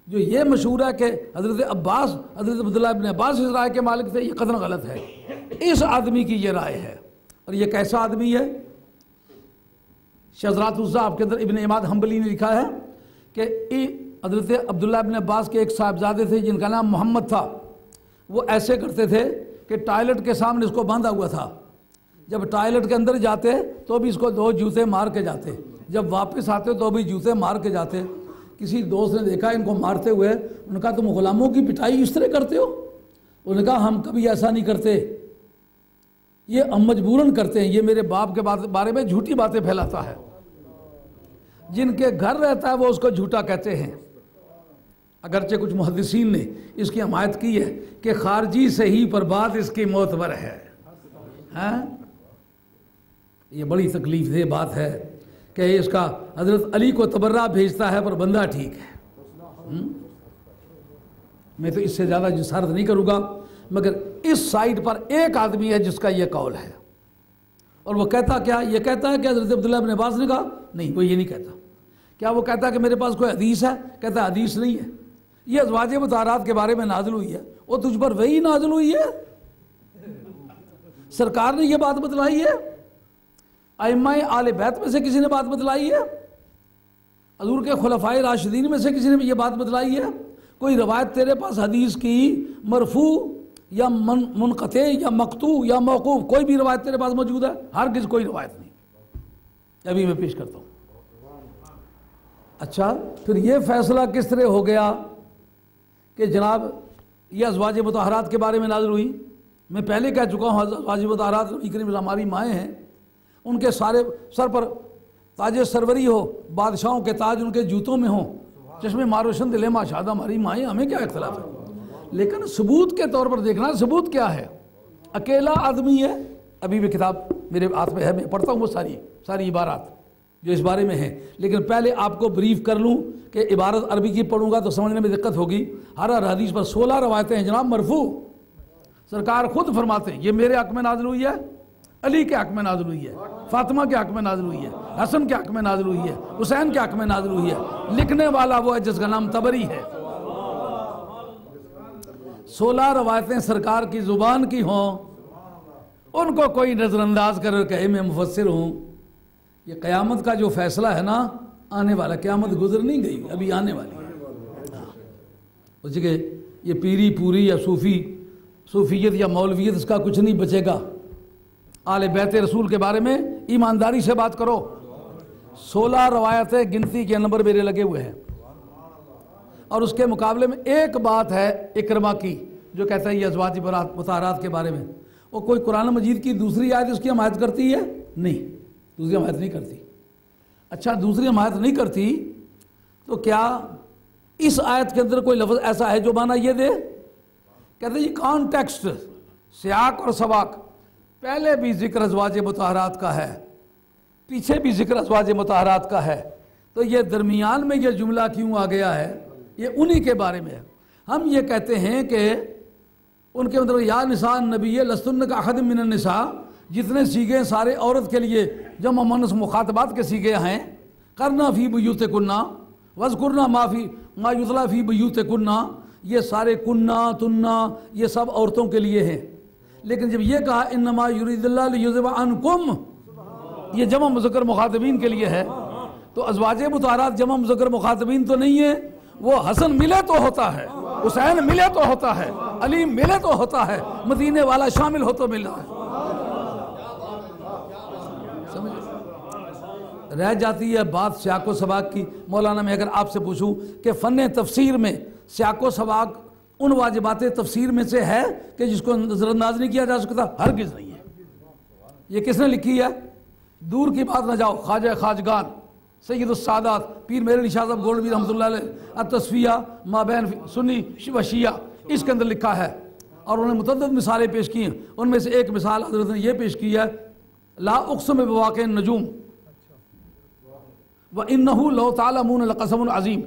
جو یہ مشہور ہے کہ حضرت عبداللہ ابن عباس اس رائے کے مالک تھے، یہ قطعاً غلط ہے. اس آدمی کی یہ رائے ہے. اور یہ کیسا آدمی ہے؟ شذرات الضعف کے اندر ابن عماد حنبلی نے لکھا ہے کہ حضرت عبداللہ ابن عباس کے ایک صاحبزادے تھے جن کا نام محمد تھا. وہ ایسے کرتے تھے کہ ٹائلٹ کے سامنے اس کو باندھا ہوا تھا. جب ٹائلٹ کے اندر جاتے تو بھی اس کو 2 جوتے مار کے جاتے، جب واپس آتے تو بھی جوتے مار کے جاتے. کسی دوست نے دیکھا ان کو مارتے ہوئے، انہوں نے کہا تم غلاموں کی پٹائی اس طرح کرتے ہو؟ انہوں نے کہا ہم کبھی ایسا نہیں کرتے، یہ ہم مجبوراً کرتے ہیں، یہ میرے باپ کے بارے میں جھوٹی باتیں پھیلاتا ہے. جن کے گھر رہتا ہے وہ اس کو جھوٹا کہتے ہیں. اگرچہ کچھ محدثین نے اس کی حمایت کی ہے کہ خارجی صحیح پر بات اس کی معتبر ہے. یہ بڑی تکلیف دہ بات ہے کہ اس کا حضرت علی کو تبرہ بھیجتا ہے پر بندہ ٹھیک ہے. میں تو اس سے زیادہ جسارت نہیں کروں گا، مگر اس سائٹ پر ایک آدمی ہے جس کا یہ قول ہے. اور وہ کہتا کیا؟ یہ کہتا ہے کہ حضرت عبداللہ ابن عباس نے کہا؟ نہیں، وہ یہ نہیں کہتا. کیا وہ کہتا ہے کہ میرے پاس کوئی حدیث ہے؟ کہتا ہے حدیث نہیں ہے، یہ ازواج مطہرات کے بارے میں نازل ہوئی ہے. وہ تجھ پر وہی نازل ہوئی ہے، سرکار نے یہ بات بتلائی ہے، ائمہ آل بیت میں سے کسی نے بات بتلائی ہے، حضور کے خلفائے راشدین میں سے کسی نے یہ بات بتلائی ہے؟ کوئی روایت تیرے پاس حدیث کی مرفوع یا منقطع یا مقطوع یا موقوف کوئی بھی روایت تیرے پاس موجود ہے؟ ہرگز کوئی روایت نہیں. ابھی میں پیش کرتا ہوں. اچھا، پھر یہ فیصلہ کس طرح ہو گیا کہ جناب یہ ازواج مطہرات کے بارے میں نازل ہوئی؟ میں پہلے کہہ چکا ہوں ازواج مطہرات نبی کریم ہماری مائیں ہیں، ان کے سارے سر پر تاج سروری ہو، بادشاہوں کے تاج ان کے جوتوں میں ہوں، چشمے ماروشن دلے ماشادہ ہماری مائیں، ہمیں کیا اختلاف ہے؟ لیکن ثبوت کے طور پر دیکھنا، ثبوت کیا ہے؟ اکیلا آدمی ہے. ابھی بھی کتاب میرے ہاتھ میں ہے، میں پڑھتا ہوں وہ ساری عبارات جو اس بارے میں ہیں. لیکن پہلے آپ کو بریف کر لوں کہ عبارت عربی کی پڑھوں گا تو سمجھنے میں دقت ہوگی. ہر حدیث پر 16 روایتیں ہیں جناب مرفوع. سرکار خود فرماتے ہیں یہ میرے حق میں نازل ہوئی ہے، علی کے حق میں نازل ہوئی ہے، فاطمہ کے حق میں نازل ہوئی ہے، حسن کے حق میں نازل ہوئی ہے، حسین کے حق میں نازل ہوئی ہے. لکھنے والا وہ ہے جس کا نام طبری ہے. 16 روایتیں سرکار کی زبان کی ہوں، ان کو کوئی نظر انداز کر کہے میں مفسر ہوں. یہ قیامت کا جو فیصلہ ہے نا، آنے والا، قیامت گزر نہیں گئی، ابھی آنے والی ہے. اس کہ یہ پیری پوری یا صوفیت یا مولویت، اس کا کچھ نہیں بچے گا. آل بیت رسول کے بارے میں ایمانداری سے بات کرو. 16 روایتیں گنتی کے نمبر میرے لگے ہوئے ہیں، اور اس کے مقابلے میں ایک بات ہے اکرمہ کی جو کہتا ہے یہ ازواج مطہرات کے بارے میں. وہ کوئی قرآن مجید کی دوسری آیت اس کی حمایت کرتی ہے؟ نہیں، دوسری حمایت نہیں کرتی. اچھا، دوسری حمایت نہیں کرتی تو کیا اس آیت کے اندر کوئی لفظ ایسا ہے جو معنی یہ دے؟ کہتے ہیں یہ کانٹیکسٹ، سیاق اور سباق، پہلے بھی ذکر ازواج مطہرات کا ہے، پیچھے بھی ذکر ازواج مطہرات کا ہے، تو یہ درمیان میں یہ جملہ کیوں آ گیا ہے؟ یہ انہی کے بارے میں ہے۔ ہم یہ کہتے ہیں کہ ان کے اندر یا نساء النبی لستن کاحد من النساء، جتنے سیغے سارے عورت کے لیے جمع مؤنث مخاطبات کے سیغے ہیں، کرنا فی بیوتکنا واذکرنا ما یتلی فی بیوتکنا، یہ سارے کننا تننا یہ سب عورتوں کے لیے ہیں۔ لیکن جب یہ کہا انما یرید اللہ لیذھب عنکم، یہ جمع مذکر مخاطبین کے لیے ہے، تو ازواج مطہرات جمع مذکر مخاطبین تو نہیں ہے، وہ حسن ملے تو ہوتا ہے، حسین ملے تو ہوتا ہے، علی ملے تو ہوتا ہے، مدینے والا شامل ہو تو ملا ہے۔ رہ جاتی ہے بات سیاق و سباق کی۔ مولانا میں اگر آپ سے پوچھوں کہ فن تفسیر میں سیاق و سباق ان واجبات تفسیر میں سے ہے کہ جس کو نظر انداز نہیں کیا جا سکتا؟ ہرگز نہیں ہے۔ یہ کس نے لکھی ہے؟ دور کی بات نہ جاؤ، خواجہ خواجگان سید السادات پیر میر علی شاہ صاحب گولڈوی رحمۃ اللہ علیہ التصفیہ ما بین سنی و شیعہ، اس کے اندر لکھا ہے، اور انہوں نے متعدد مثالیں پیش کی ہیں۔ ان میں سے ایک مثال حضرت نے یہ پیش کی ہے، لا اقسم بمواقع النجوم وَإِنَّهُ لَوْ تَعْلَمُونَ لَقَسَمٌ عَظِيمٌ،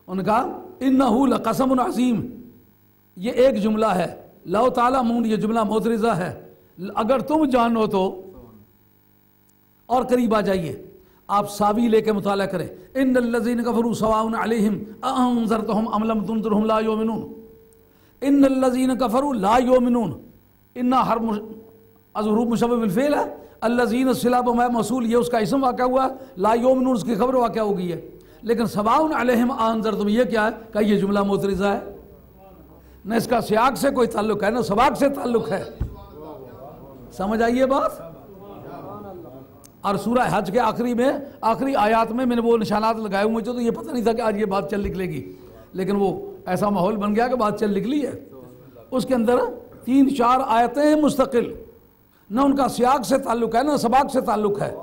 ان کا اِنَّهُ لَقَسَمٌ عَظِيمٌ، یہ ایک جملہ ہے، لَوْ تَعْلَمُونَ یہ جملہ معترضہ ہے، اگر تم جانو تو، اور قریب آ جائیے، آپ ساوی لے کے مطالعہ کریں، إِنَّ الَّذِينَ كَفَرُوا سَوَاءٌ عَلَيْهِمْ أَأَنذَرْتَهُمْ أَمْ لَمْ تُنذِرْهُمْ لَا يُؤْمِنُونَ، إِنَّ الَّذِينَ كَفَرُوا لَا يُؤْمِنُونَ، إِنَّا حرف حروف مشبہ بالفعل ہے، الذین الصلہ بما موصول یہ اس کا اسم واقع ہوا ہے، لا یؤمنون اس کی خبر واقع ہو گئی ہے، لیکن سواء علیہم انذرتم یہ کیا ہے کہ یہ جملہ معترضہ ہے، نہ اس کا سیاق سے کوئی تعلق ہے نہ سباق سے تعلق ہے۔ سمجھ آئیے بات؟ اور سورہ حج کے آخری آیات میں نے وہ نشانات لگائے ہوئے تو یہ پتہ نہیں تھا کہ آج یہ بات چل نکلے گی، لیکن وہ ایسا ماحول بن گیا کہ بات چل نکلی ہے۔ اس کے اندر 3-4 آیتیں ہیں مستقل، نہ ان کا سیاق سے تعلق ہے نہ سباق سے تعلق ہے۔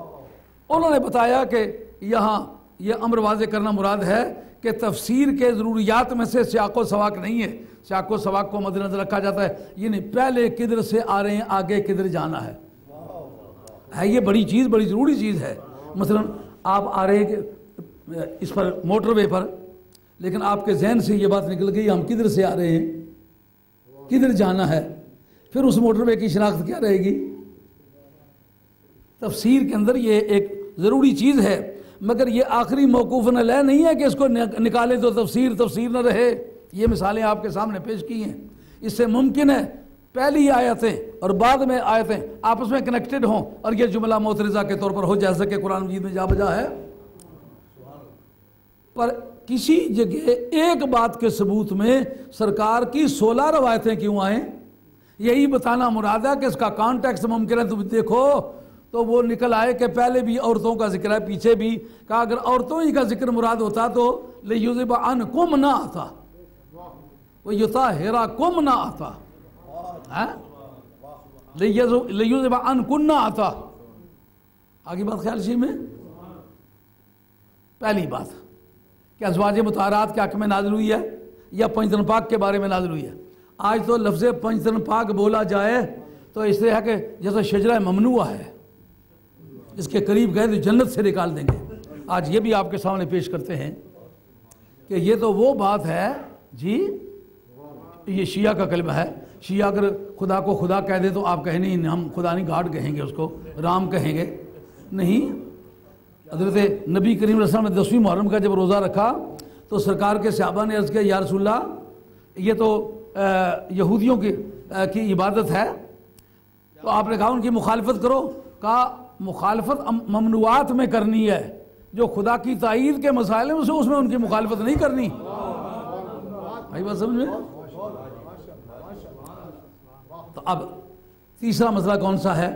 انہوں نے بتایا کہ یہاں یہ امر واضح کرنا مراد ہے کہ تفسیر کے ضروریات میں سے سیاق و سباق نہیں ہے، سیاق و سباق کو مد نظر رکھا جاتا ہے، یعنی پہلے کدھر سے آ رہے ہیں آگے کدھر جانا ہے یہ بڑی چیز، بڑی ضروری چیز ہے۔ مثلا آپ آ رہے ہیں اس پر موٹر وے پر، لیکن آپ کے ذہن سے یہ بات نکل گئی ہم کدھر سے آ رہے ہیں، کدھر جانا ہے، پھر اس موٹر وے کی شناخت کیا رہے گی؟ تفسیر کے اندر یہ ایک ضروری چیز ہے، مگر یہ آخری موقوف علیہ نہیں ہے کہ اس کو نکالے تو تفسیر نہ رہے۔ یہ مثالیں آپ کے سامنے پیش کی ہیں۔ اس سے ممکن ہے پہلی آیتیں اور بعد میں آیتیں آپس میں کنیکٹڈ ہوں اور یہ جملہ معترضہ کے طور پر ہو، جیسا کہ قرآن مجید میں جا بجا ہے۔ پر کسی جگہ ایک بات کے ثبوت میں سرکار کی 16 روایتیں کیوں آئیں؟ یہی بتانا مراد ہے کہ اس کا کانٹیکسٹ ممکن ہے تم دیکھو تو وہ نکل آئے کہ پہلے بھی عورتوں کا ذکر ہے، پیچھے بھی، کہ اگر عورتوں ہی کا ذکر مراد ہوتا تو لیذھب عنکم نہ آتا، ویطہرکم نہ آتا، لیذھب عنکن نہ آتا۔ آگے بات خیال شی میں پہلی بات کہ ازواج مطہرات کے حق میں نازل ہوئی ہے یا پنجتن پاک کے بارے میں نازل ہوئی ہے۔ آج تو لفظ پنجتن پاک بولا جائے تو اس طرح ہے کہ جیسا شجرہ ممنوع ہے، اس کے قریب گئے تو جنت سے نکال دیں گے۔ آج یہ بھی آپ کے سامنے پیش کرتے ہیں کہ یہ تو وہ بات ہے جی، یہ شیعہ کا کلمہ ہے۔ شیعہ اگر خدا کو خدا کہہ دے تو آپ کہیں نہیں ہم خدا نہیں گاڈ کہیں گے، اس کو رام کہیں گے، نہیں۔ حضرت نبی کریم علیہ السلام نے 10ویں محرم کا جب روزہ رکھا تو سرکار کے صحابہ نے عرض کیا یا رسول اللہ یہ تو یہودیوں کی عبادت ہے، تو آپ نے کہا ان کی مخالفت کرو، کہا مخالفت ممنوعات میں کرنی ہے، جو خدا کی تائید کے مسائل میں سے اس میں ان کی مخالفت نہیں کرنی۔ بھائی بات سمجھ میں؟ تو اب تیسرا مسئلہ کون سا ہے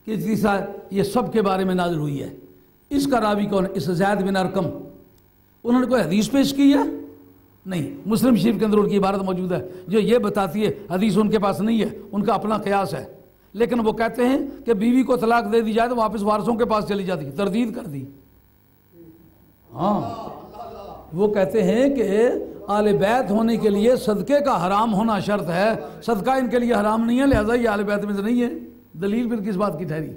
کہ تیسرا یہ سب کے بارے میں نازل ہوئی ہے۔ اس کا راوی کون ہے؟ اس زید بن ارقم، انہوں نے کوئی حدیث پیش کی ہے؟ نہیں۔ مسلم شریف کے اندر ان کی عبارت موجود ہے جو یہ بتاتی ہے، حدیث ان کے پاس نہیں ہے، ان کا اپنا قیاس ہے، لیکن وہ کہتے ہیں کہ بیوی کو طلاق دے دی جائے تو واپس وارثوں کے پاس چلی جاتی، تردید کر دی۔ ہاں وہ کہتے ہیں کہ آل بیت ہونے کے لیے صدقے کا حرام ہونا شرط ہے، صدقہ ان کے لیے حرام نہیں ہے، لہذا یہ آل بیت میں سے نہیں ہے۔ دلیل پھر کس بات کی ٹھہری؟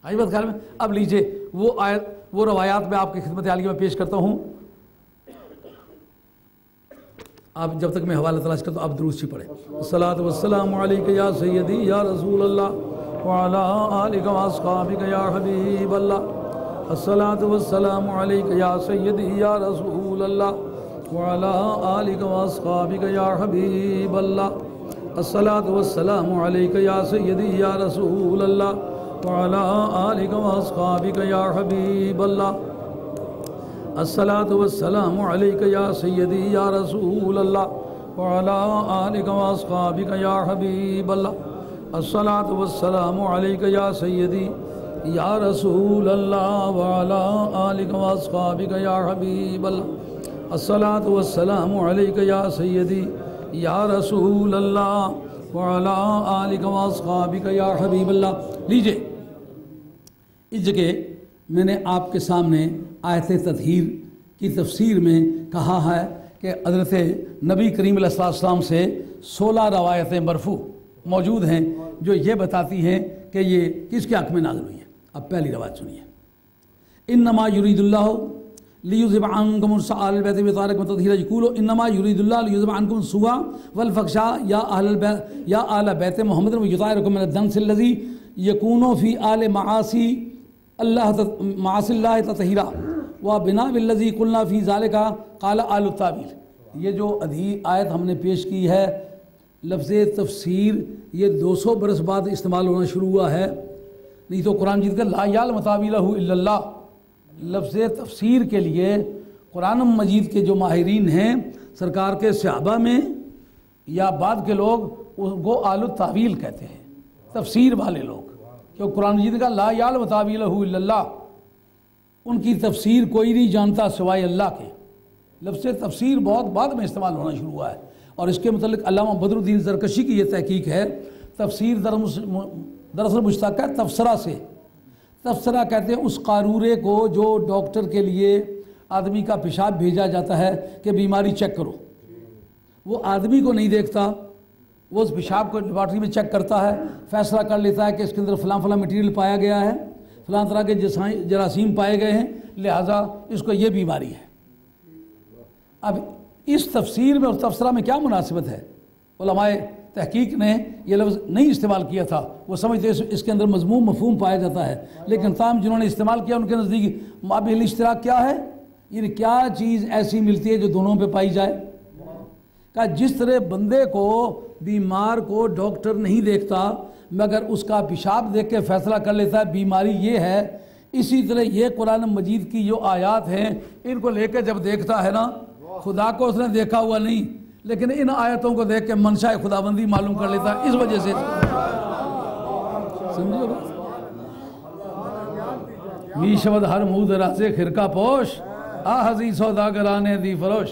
آئی بات خیال میں؟ اب لیجئے وہ آیت، وہ روایات میں آپ کی خدمت عالیہ میں پیش کرتا ہوں۔ آپ جب تک میں حوالہ تلاش کرتا ہوں آپ درود شریف پڑھیں۔ الصلاۃ والسلام علیک یا سیدی یا رسول اللہ وعلی آلک واصحابک یا حبیب اللہ۔ الصلاۃ والسلام علیک یا سیدی یا رسول اللہ وعلی آلک واصحابک یا حبیب اللہ۔ الصلاۃ والسلام علیک یا سیدی یا رسول اللہ وعلی آلک واصحابک یا حبیب اللہ۔ الصلاۃ والسلام علیک یا سیدی یا رسول اللہ وعلی آلک واصحابک یا حبیب اللہ۔ الصلاۃ والسلام علیک یا سیدی یا رسول اللہ وعلی آلک واصحابک یا حبیب اللہ۔ الصلاۃ والسلام علیک یا سیدی یا رسول اللہ وعلی آلک واصحابک یا حبیب اللہ۔ لیجئے اس جگہ میں نے آپ کے سامنے آیت تطہیر کی تفسیر میں کہا ہے کہ حضرت نبی کریم علیہ السلام سے 16 روایتیں مرفوع موجود ہیں جو یہ بتاتی ہیں کہ یہ کس کے حق میں نازل ہوئی ہیں۔ اب پہلی روایت سنیے، انما یرید اللہ لیذھب عنکم الرجس اہل البیت ویطہرکم تطہیرا۔ یقول انما یرید اللہ لیذھب عنکم السوء والفحشاء یا اہل بیت محمد ویطہرکم من الدنس الذی یکون فی آل معاصی اللہ تطہیرا وبناء الذی قلنا فی ذلک قال آل التاویل۔ یہ جو آیت ہم نے پیش کی ہے، لفظ تفسیر یہ 200 برس بعد استعمال ہونا شروع ہوا ہے، نہیں تو قرآن مجید کا لا یعلم تاویلہ الا اللہ۔ لفظ تفسیر کے لیے قرآن مجید کے جو ماہرین ہیں سرکار کے صحابہ میں یا بعد کے لوگ وہ آل التاویل کہتے ہیں، تفسیر والے لوگ، کہ قرآن مجید کا لا یعلم تاویلہ الا اللہ، ان کی تفسیر کوئی نہیں جانتا سوائے اللہ کے۔ لفظ تفسیر بہت بعد میں استعمال ہونا شروع ہوا ہے، اور اس کے متعلق علامہ بدر الدین زرکشی کی یہ تحقیق ہے۔ تفسیر دراصل مشتق ہے تفسرہ سے۔ تفسرہ کہتے ہیں اس قارورے کو جو ڈاکٹر کے لیے آدمی کا پیشاب بھیجا جاتا ہے کہ بیماری چیک کرو، وہ آدمی کو نہیں دیکھتا، وہ اس پیشاب کو لیبارٹری میں چیک کرتا ہے، فیصلہ کر لیتا ہے کہ اس کے اندر فلاں فلاں مٹیریل پایا گیا ہے، فلاں طرح کے جراثیم پائے گئے ہیں، لہٰذا اس کو یہ بیماری ہے۔ اب اس تفسیر میں اور تفسرہ میں کیا مناسبت ہے؟ علماء تحقیق نے یہ لفظ نہیں استعمال کیا تھا، وہ سمجھتے اس کے اندر مضمون مفہوم پایا جاتا ہے، لیکن تاہم جنہوں نے استعمال کیا ان کے نزدیک مابع الاشتراک کیا ہے؟ یعنی کیا چیز ایسی ملتی ہے جو دونوں پہ پائی جائے؟ کہ جس طرح بندے کو، بیمار کو ڈاکٹر نہیں دیکھتا مگر اس کا پیشاب دیکھ کے فیصلہ کر لیتا ہے بیماری یہ ہے، اسی طرح یہ قرآن مجید کی جو آیات ہیں ان کو لے کے جب دیکھتا ہے نا، خدا کو اس نے دیکھا ہوا نہیں لیکن ان آیتوں کو دیکھ کے منشاء خداوندی معلوم کر لیتا ہے، اس وجہ سے سمجھو بات۔ می شود ہر مود راسے خرقہ پوش آہزی سوداگرانے دی فروش۔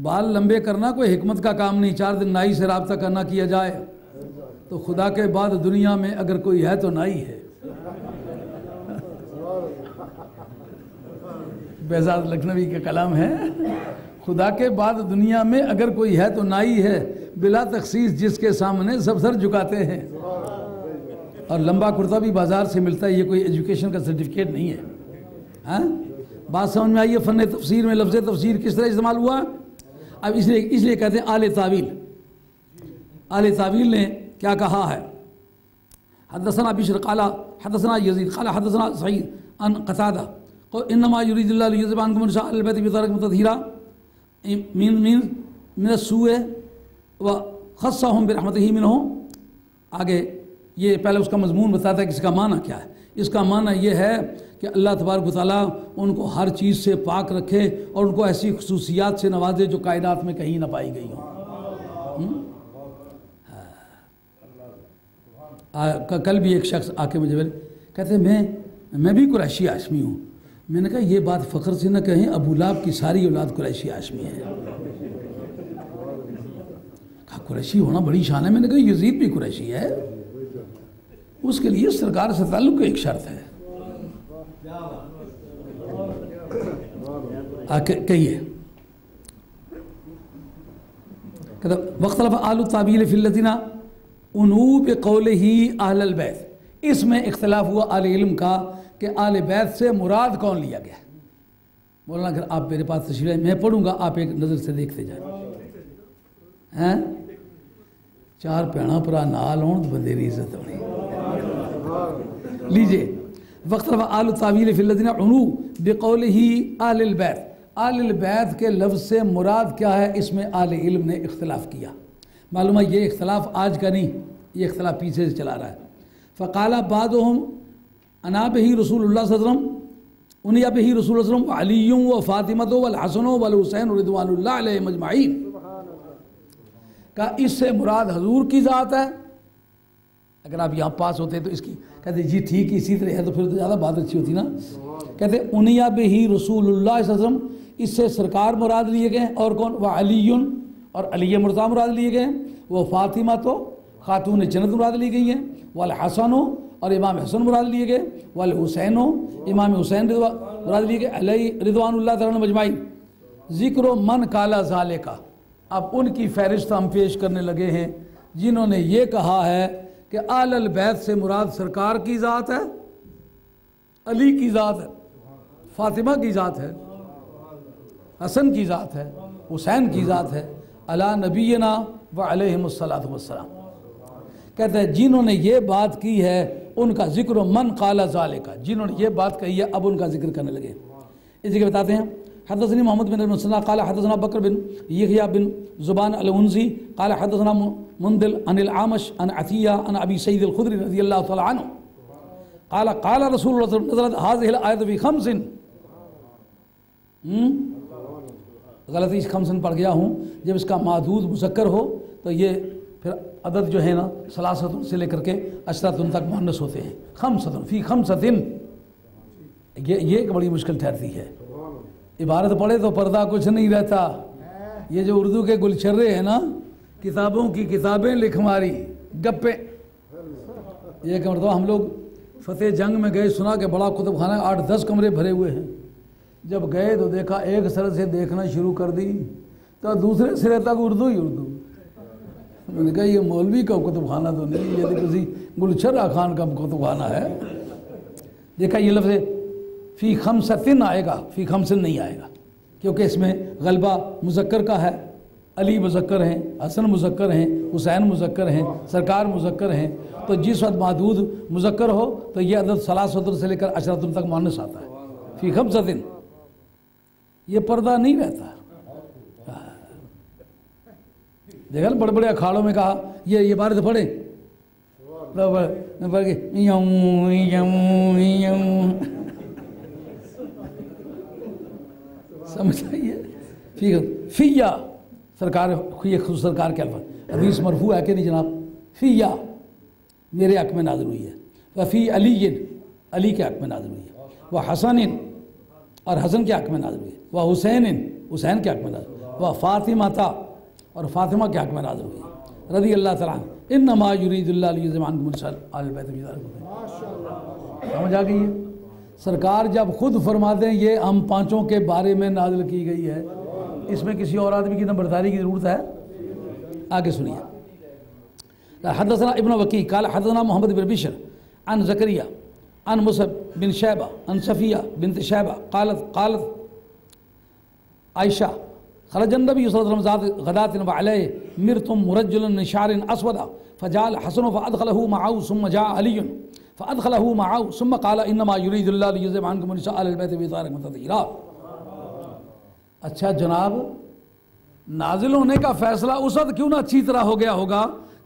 بال لمبے کرنا کوئی حکمت کا کام نہیں، 4 دن نائی سے رابطہ کرنا کیا جائے تو خدا کے بعد دنیا میں اگر کوئی ہے تو نائی ہے۔ بہزاد لکھنوی کے کلام ہے، خدا کے بعد دنیا میں اگر کوئی ہے تو نائی ہے، بلا تخصیص جس کے سامنے سب سر جھکاتے ہیں۔ اور لمبا کرتا بھی بازار سے ملتا ہے، یہ کوئی ایجوکیشن کا سرٹیفکیٹ نہیں ہے۔ ہاں بات سمجھ میں آئی ہے؟ فن تفسیر میں لفظ تفسیر کس طرح استعمال ہوا؟ اب اس لیے کہتے ہیں آل تعویل۔ آل تعویل نے کیا کہا ہے؟ حدثنا بشر قال حدثنا یزید قال حدثنا سعید عن قتادہ انما یرید اللہ لیذھب عنکم الرجس اہل البیت ویطہرکم تطہیرا من السوء وخصھم برحمتہ منہ۔ آگے یہ پہلے اس کا مضمون بتاتا ہے کہ اس کا معنی کیا ہے۔ اس کا معنی یہ ہے کہ اللہ تبارک و تعالیٰ ان کو ہر چیز سے پاک رکھے اور ان کو ایسی خصوصیات سے نوازے جو کائنات میں کہیں نہ پائی گئی ہوں۔ کل بھی ایک شخص آ کے مجھے کہتے ہیں میں بھی قریشی ہاشمی ہوں۔ میں نے کہا یہ بات فخر سے نہ کہیں، ابو لہب کی ساری اولاد قریشی ہاشمی ہے۔ کہا قریشی ہونا بڑی شان ہے۔ میں نے کہا یزید بھی قریشی ہے، اس کے لیے سرکار سے تعلق ایک شرط ہے۔ کہیے کہتا وختلف اہل التعویل فی الذین انو بقولہ اہل البیت، اس میں اختلاف ہوا اہل علم کا کہ اہل بیت سے مراد کون لیا گیا ہے۔ مولانا اگر آپ میرے پاس تشریف لائیں، میں پڑھوں گا، آپ ایک نظر سے دیکھتے جائیں۔ ہیں چار پیڑاں پرا نال ہون تو بندے کی عزت ہونی۔ لیجئے واختلف اہل التعویل فی الذین عنوا بقولہ اہل البیت، اہل البیت کے لفظ سے مراد کیا ہے، اس میں اہل علم نے اختلاف کیا۔ معلوم ہے یہ اختلاف آج کا نہیں، یہ اختلاف پیچھے سے چلا رہا ہے۔ فقال بعضهم انا بہ رسول اللہ صلی اللہ علیہ وسلم، انیا بہ رسول اللہ صلی اللہ علیہ وسلم وعلی وفاطمہ والحسن والحسین رضوان اللہ علیہم اجمعین، کہ اس سے مراد حضور کی ذات ہے۔ اگر آپ یہاں پاس ہوتے تو اس کی کہتے جی ٹھیک اسی طرح ہے تو پھر تو زیادہ بات اچھی ہوتی نا۔ کہتے انیا بہ رسول اللہ صلی اللہ علیہ وسلم، اس سے سرکار مراد لیے گئے، اور کون؟ وعلی، اور علی مرتضیٰ مراد لیے گئے، وہ فاطمہ تو خاتون جنت مراد لی گئی ہیں، والحسن، اور امام حسن مراد لیے گئے، والحسین، امام حسین مراد لیے گئے، علیہ رضوان اللہ تعالیٰ مجمعین۔ ذکر من قال ذالک، اب ان کی فہرست ہم پیش کرنے لگے ہیں جنہوں نے یہ کہا ہے کہ اہل البیت سے مراد سرکار کی ذات ہے، علی کی ذات ہے، فاطمہ کی ذات ہے، حسن کی ذات ہے، حسین کی ذات ہے، علی نبینا وعلیہم الصلاۃ والسلام۔ کہتے ہیں جنہوں نے یہ بات کی ہے ان کا ذکر من قال ذالک، جنہوں نے یہ بات کہی ہے اب ان کا ذکر کرنے لگے۔ اس جگہ بتاتے ہیں حدثني محمد بن مسنى قال حدثنا بکر بن یحییٰ بن زبان العنزی قال حدثنا مندل عن العامش عن عطیہ عن ابی سعید الخدری رضی اللہ تعالی عنہ قال قال رسول اللہ صلی اللہ علیہ وسلم نزلت هذه الآیت فی خمس، غلطی خمسن پڑھ گیا ہوں، جب اس کا معدود مذکر ہو تو یہ پھر عدد جو ہے نا ثلاثۃ سے لے کر کے عشرۃ تک مؤنث ہوتے ہیں۔ خمسۃ فی خمسۃ، یہ ایک بڑی مشکل ٹھہرتی ہے۔ عبارت پڑھے تو پردہ کچھ نہیں رہتا۔ یہ جو اردو کے گلچرے ہیں نا، کتابوں کی کتابیں لکھ ماری گپے، یہ کہ مرتبہ ہم لوگ فتح جنگ میں گئے، سنا کہ بڑا کتب خانہ 8-10 کمرے بھرے ہوئے ہیں۔ جب گئے تو دیکھا ایک سر سے دیکھنا شروع کر دی تو دوسرے سرے تک اردو ہی اردو۔ میں نے کہا یہ مولوی کا کتب خانہ تو نہیں، یہ تو کسی گلچرہ خان کا کتب خانہ ہے۔ دیکھا یہ لفظ فی خمسۃ آئے گا، فی خمسن نہیں آئے گا، کیونکہ اس میں غلبہ مذکر کا ہے، علی مذکر ہیں، حسن مذکر ہیں، حسین مذکر ہیں، سرکار مذکر ہیں، تو جس وقت معدود مذکر ہو تو یہ عدد ثلاثۃ سے لے کر عشرۃ تک مؤنث آتا ہے۔ فی خمسۃ یہ پردہ نہیں رہتا۔ دیکھا بڑے بڑے اکھاڑوں میں کہا یہ عبارت پڑھیں، سمجھ آئیے؟ فیہ سرکار، یہ خود سرکار کے الفاظ، حدیث مرفوع ہے کہ نہیں جناب؟ فیہ میرے حق میں نازل ہوئی ہے، وفی علی علی کے حق میں نازل ہوئی ہے، وہ حسن اور حسن کے حق میں نازل ہوئی ہے، وہ حسین حسین کے حق میں نازل ہوئی ہے، وہ فاطمہ اور فاطمہ کے حق میں نازل ہوئی ہے رضی اللہ تعالیٰ عنہ۔ انما یرید اللہ لیذہب عنکم الرجس اہل البیت سمجھ آ گئی ہے؟ سرکار جب خود فرماتے ہیں یہ ہم پانچوں کے بارے میں نازل کی گئی ہے، اس میں کسی اور آدمی کی نمبرداری کی ضرورت ہے؟ آگے سنیے۔ حدثنا ابن وکیع قال حدثنا محمد بن بشر عن زکریا عن مصعب بن شیبہ عن صفیہ بنت شیبہ قالت عائشہ خرج النبی صلی اللہ علیہ وسلم ذات غداۃ وعلیہ مرط مرجل من شعر اسود فجاء الحسن فادخله معه ثم جاء علی فادخله معه ثم قال انما يريد الله ليذهب عنكم الرجس اهل البيت بطهاركم تطهيرا۔ اچھا جناب، نازل ہونے کا فیصلہ اس وقت کیوں نہ اچھی طرح ہو گیا ہوگا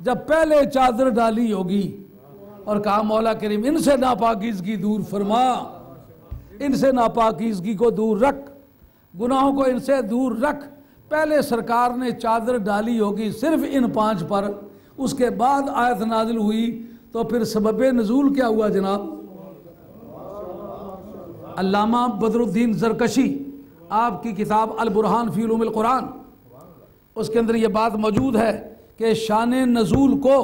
جب پہلے چادر ڈالی ہوگی اور کہا مولا کریم ان سے ناپاکیزگی دور فرما، ان سے ناپاکیزگی کو دور رکھ، گناہوں کو ان سے دور رکھ۔ پہلے سرکار نے چادر ڈالی ہوگی صرف ان 5 پر، اس کے بعد آیت نازل ہوئی، تو پھر سبب نزول کیا ہوا جناب؟ علامہ بدر الدین زرکشی آپ کی کتاب البرہان فی علوم القرآن، اس کے اندر یہ بات موجود ہے کہ شان نزول کو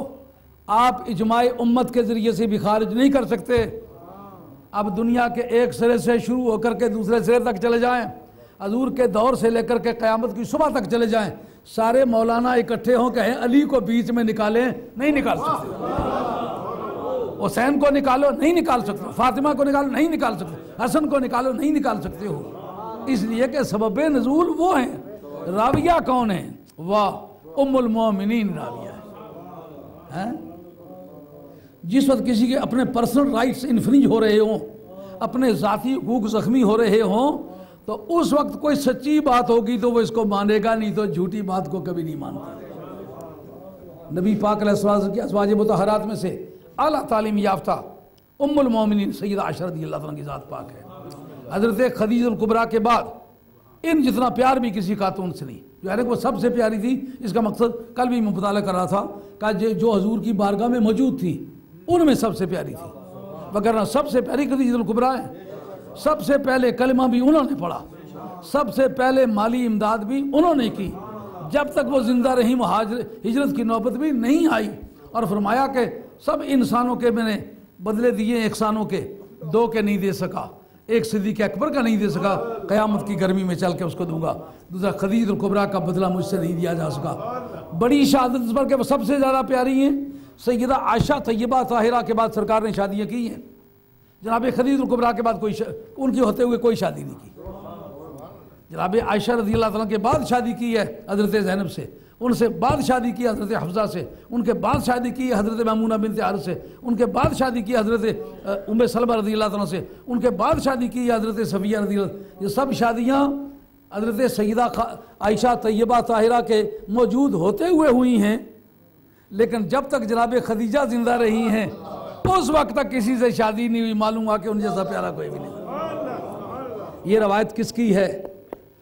آپ اجماع امت کے ذریعے سے بھی خارج نہیں کر سکتے۔ اب دنیا کے ایک سرے سے شروع ہو کر کے دوسرے سرے تک چلے جائیں، حضور کے دور سے لے کر کے قیامت کی صبح تک چلے جائیں، سارے مولانا اکٹھے ہوں کہیں علی کو بیچ میں نکالیں، نہیں نکال سکتے، حسین کو نکالو نہیں نکال سکتے، فاطمہ کو نکالو نہیں نکال سکتے، حسن کو نکالو نہیں نکال سکتے ہو، اس لیے کہ سبب نزول وہ ہیں۔ راویہ کون ہیں؟ واہ ام المومنین راویہ ہے۔ جس وقت کسی کے اپنے پرسنل رائٹس انفرنج ہو رہے ہوں، اپنے ذاتی حقوق زخمی ہو رہے ہوں، تو اس وقت کوئی سچی بات ہوگی تو وہ اس کو مانے گا، نہیں تو جھوٹی بات کو کبھی نہیں مانتا۔ نبی پاک علیہ السلام کی ازواج مطہرات میں سے اعلیٰ تعلیم یافتہ ام المومنین سیدہ عائشہ رضی اللہ عنہ کی ذات پاک ہے۔ حضرت خدیجہ الکبریٰ کے بعد ان جتنا پیار بھی کسی خاتون سے نہیں، جو ہے کہ وہ سب سے پیاری تھی۔ اس کا مقصد کل بھی میں مطالعہ کر رہا تھا کہ جو حضور کی بارگاہ میں موجود تھی ان میں سب سے پیاری تھی، وگرنہ سب سے پیاری خدیجہ الکبریٰ ہے۔ سب سے پہلے کلمہ بھی انہوں نے پڑھا، سب سے پہلے مالی امداد بھی انہوں نے کی، جب تک وہ زندہ رہی ہجرت کی نوبت بھی نہیں آئی، اور فرمایا کہ سب انسانوں کے میں نے بدلے دیے احسانوں کے، دو کے نہیں دے سکا، ایک صدیق اکبر کا نہیں دے سکا، قیامت کی گرمی میں چل کے اس کو دوں گا، دوسرا خدیجہ الکبریٰ کا بدلہ مجھ سے نہیں دیا جا سکا۔ بڑی شہادت اس پر کہ وہ سب سے زیادہ پیاری ہیں۔ سیدہ عائشہ طیبہ طاہرہ کے بعد سرکار نے شادیاں کی ہیں، جناب خدیجہ الکبریٰ کے بعد ان کی ہوتے ہوئے کوئی شادی نہیں کی۔ جناب عائشہ رضی اللہ عنہ کے بعد شادی کی ہے حضرت زینب سے، ان سے بعد شادی کی حضرت حفصہ سے، ان کے بعد شادی کی حضرت میمونہ بنت حارث سے، ان کے بعد شادی کی حضرت ام سلمہ رضی اللہ عنہ سے، ان کے بعد شادی کی حضرت صفیہ رضی اللہ عنہ۔ یہ سب شادیاں حضرت سیدہ عائشہ طیبہ طاہرہ کے موجود ہوتے ہوئے ہوئی ہیں، لیکن جب تک جناب خدیجہ زندہ رہی ہیں اس وقت تک کسی سے شادی نہیں ہوئی۔ معلوم ہوا کہ ان جیسا پیارا کوئی بھی نہیں۔ یہ روایت کس کی ہے؟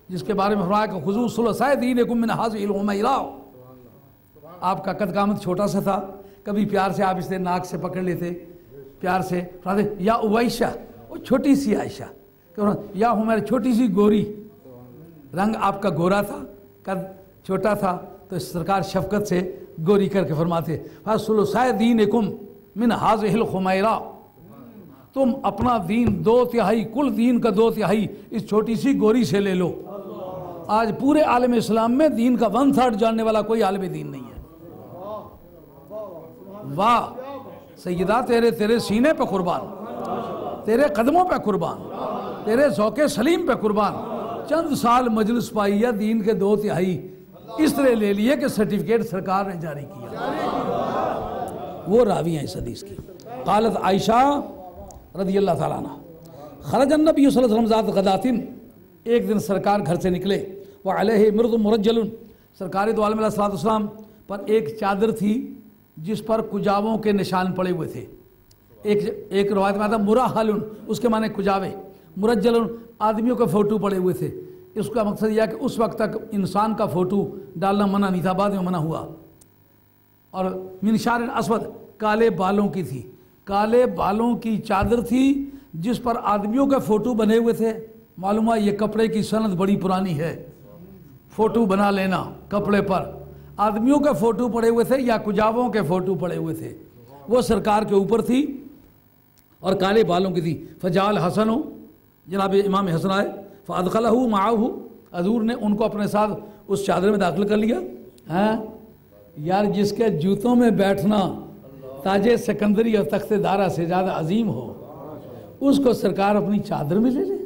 جس کے بارے میں فرمایا کہ خذوا ثلثی دینکم من ھذہ الحمیرہ۔ آپ کا قد قامت چھوٹا سا تھا، کبھی پیار سے آپ اسے ناک سے پکڑ لیتے، پیار سے فرماتے یا اویشہ، وہ چھوٹی سی عائشہ، یا ہماری چھوٹی سی گوری، رنگ آپ کا گورا تھا، قد چھوٹا تھا، تو سرکار شفقت سے گوری کر کے فرماتے ثلثی دینکم من ھذہ الحمیرہ، تم اپنا دین 2/3 کل دین کا 2/3 اس چھوٹی سی گوری سے لے لو۔ آج پورے عالم اسلام میں دین کا 1/3 جاننے والا کوئی عالم دین نہیں ہے۔ واہ سیدہ تیرے سینے پہ قربان، تیرے قدموں پہ قربان، تیرے ذوق سلیم پہ قربان۔ چند سال مجلس پائی ہے، دین کے 2/3 اس طرح لے لیے کہ سرٹیفکیٹ سرکار نے جاری کیا۔ وہ راوی ہیں اس حدیث کی۔ قالت عائشہ رضی اللہ تعالیٰ عنہ خرج النبی صلی اللہ علیہ وسلم ذات غدات، ایک دن سرکار گھر سے نکلے، وعلیہ مرض مرجل، سرکار دو عالم علیہ السلام پر ایک چادر تھی جس پر کجاووں کے نشان پڑے ہوئے تھے۔ ایک روایت میں آتا مراحل، اس کے معنی کجاوے، مرجل آدمیوں کے فوٹو پڑے ہوئے تھے۔ اس کا مقصد یہ کہ اس وقت تک انسان کا فوٹو ڈالنا منع نہیں تھا، بعد میں منع ہوا۔ اور من شعر اسود، کالے بالوں کی تھی، کالے بالوں کی چادر تھی جس پر آدمیوں کے فوٹو بنے ہوئے تھے۔ معلوم ہے یہ کپڑے کی صنعت بڑی پرانی ہے، فوٹو بنا لینا کپڑے پر۔ آدمیوں کے فوٹو پڑے ہوئے تھے یا کجاووں کے فوٹو پڑے ہوئے تھے، وہ سرکار کے اوپر تھی اور کالے بالوں کی تھی۔ فجعل حسن، جناب امام حسن آئے، فادخلہ معہ، حضور نے ان کو اپنے ساتھ اس چادر میں داخل کر لیا۔ ہاں یار، جس کے جوتوں میں بیٹھنا تاج سکندری اور تخت دارہ سے زیادہ عظیم ہو، اس کو سرکار اپنی چادر میں لے لے۔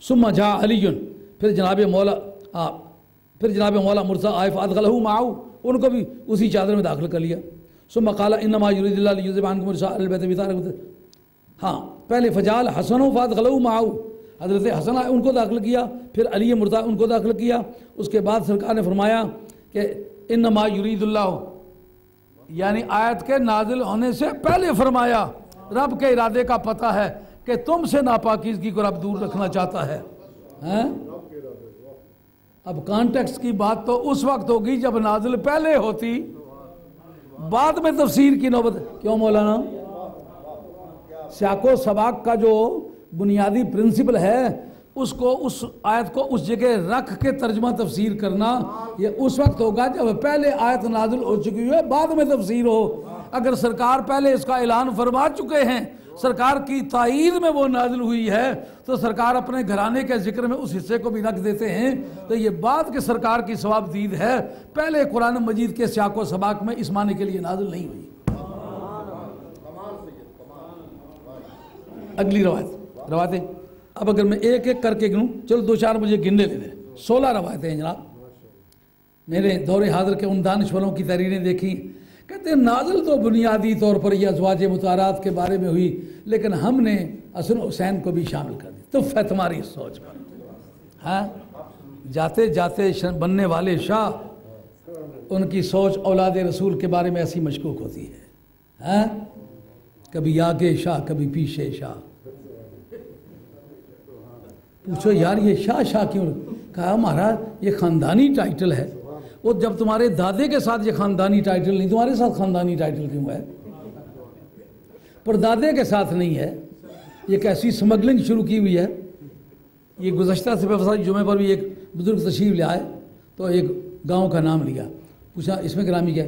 ثم جاء علی، پھر جناب مولا مرزا آئے، فادخلہ معہ، ان کو بھی اسی چادر میں داخل کر لیا۔ ثم قال انما یرید اللہ لیذهب عنکم الرجس اہل البیت بطارق۔ ہاں پہلے فجعل حسن فادخلہ معہ، حضرت حسن آئے ان کو داخل کیا، پھر علی مرزا ان کو داخل کیا۔ اس کے بعد سرکار نے فرمایا کہ انما یرید اللہ، یعنی آیت کے نازل ہونے سے پہلے فرمایا رب کے ارادے کا پتہ ہے کہ تم سے ناپاکیزگی کو رب دور رکھنا چاہتا ہے۔ اب کانٹیکسٹ کی بات تو اس وقت ہوگی جب نازل پہلے ہوتی، بعد میں تفسیر کی نوبت کیوں؟ مولانا سیاق و سباق کا جو بنیادی پرنسپل ہے، اس کو اس آیت کو اس جگہ رکھ کے ترجمہ تفسیر کرنا یہ اس وقت ہوگا جب پہلے آیت نازل ہو چکی ہے، بعد میں تفسیر ہو۔ اگر سرکار پہلے اس کا اعلان فرما چکے ہیں سرکار کی تائید میں وہ نازل ہوئی ہے تو سرکار اپنے گھرانے کے ذکر میں اس حصے کو بھی رکھ دیتے ہیں. تو یہ بات کہ سرکار کی ثواب دید ہے پہلے قرآن مجید کے سیاق و سباق میں اس معنی کے لیے نازل نہیں ہوئی. اگلی روایتیں اب اگر میں ایک ایک کر کے گنوں، چلو 2-4 مجھے گننے لے دیں. 16 روایتیں ہیں جناب. میرے دور حاضر کے ان دانشوروں کی تحریریں دیکھی، کہتے ہیں نازل تو بنیادی طور پر یہ ازواج مطہرات کے بارے میں ہوئی، لیکن ہم نے حسن حسین کو بھی شامل کر دی. تو تمہاری سوچ پر ہاں جاتے جاتے بننے والے شاہ، ان کی سوچ اولاد رسول کے بارے میں ایسی مشکوک ہوتی ہے. ہاں کبھی آگے شاہ کبھی پیچھے شاہ. پوچھو یار یہ شاہ کیوں؟ کہا ہمارا یہ خاندانی ٹائٹل ہے. وہ جب تمہارے دادے کے ساتھ یہ خاندانی ٹائٹل نہیں، تمہارے ساتھ خاندانی ٹائٹل کیوں ہے؟ پر دادے کے ساتھ نہیں ہے. یہ کیسی سمگلنگ شروع کی ہوئی ہے. یہ گزشتہ سے جمعے پر بھی ایک بزرگ تشریف لے آئے تو ایک گاؤں کا نام لیا، پوچھا اس میں گرامی کیا؟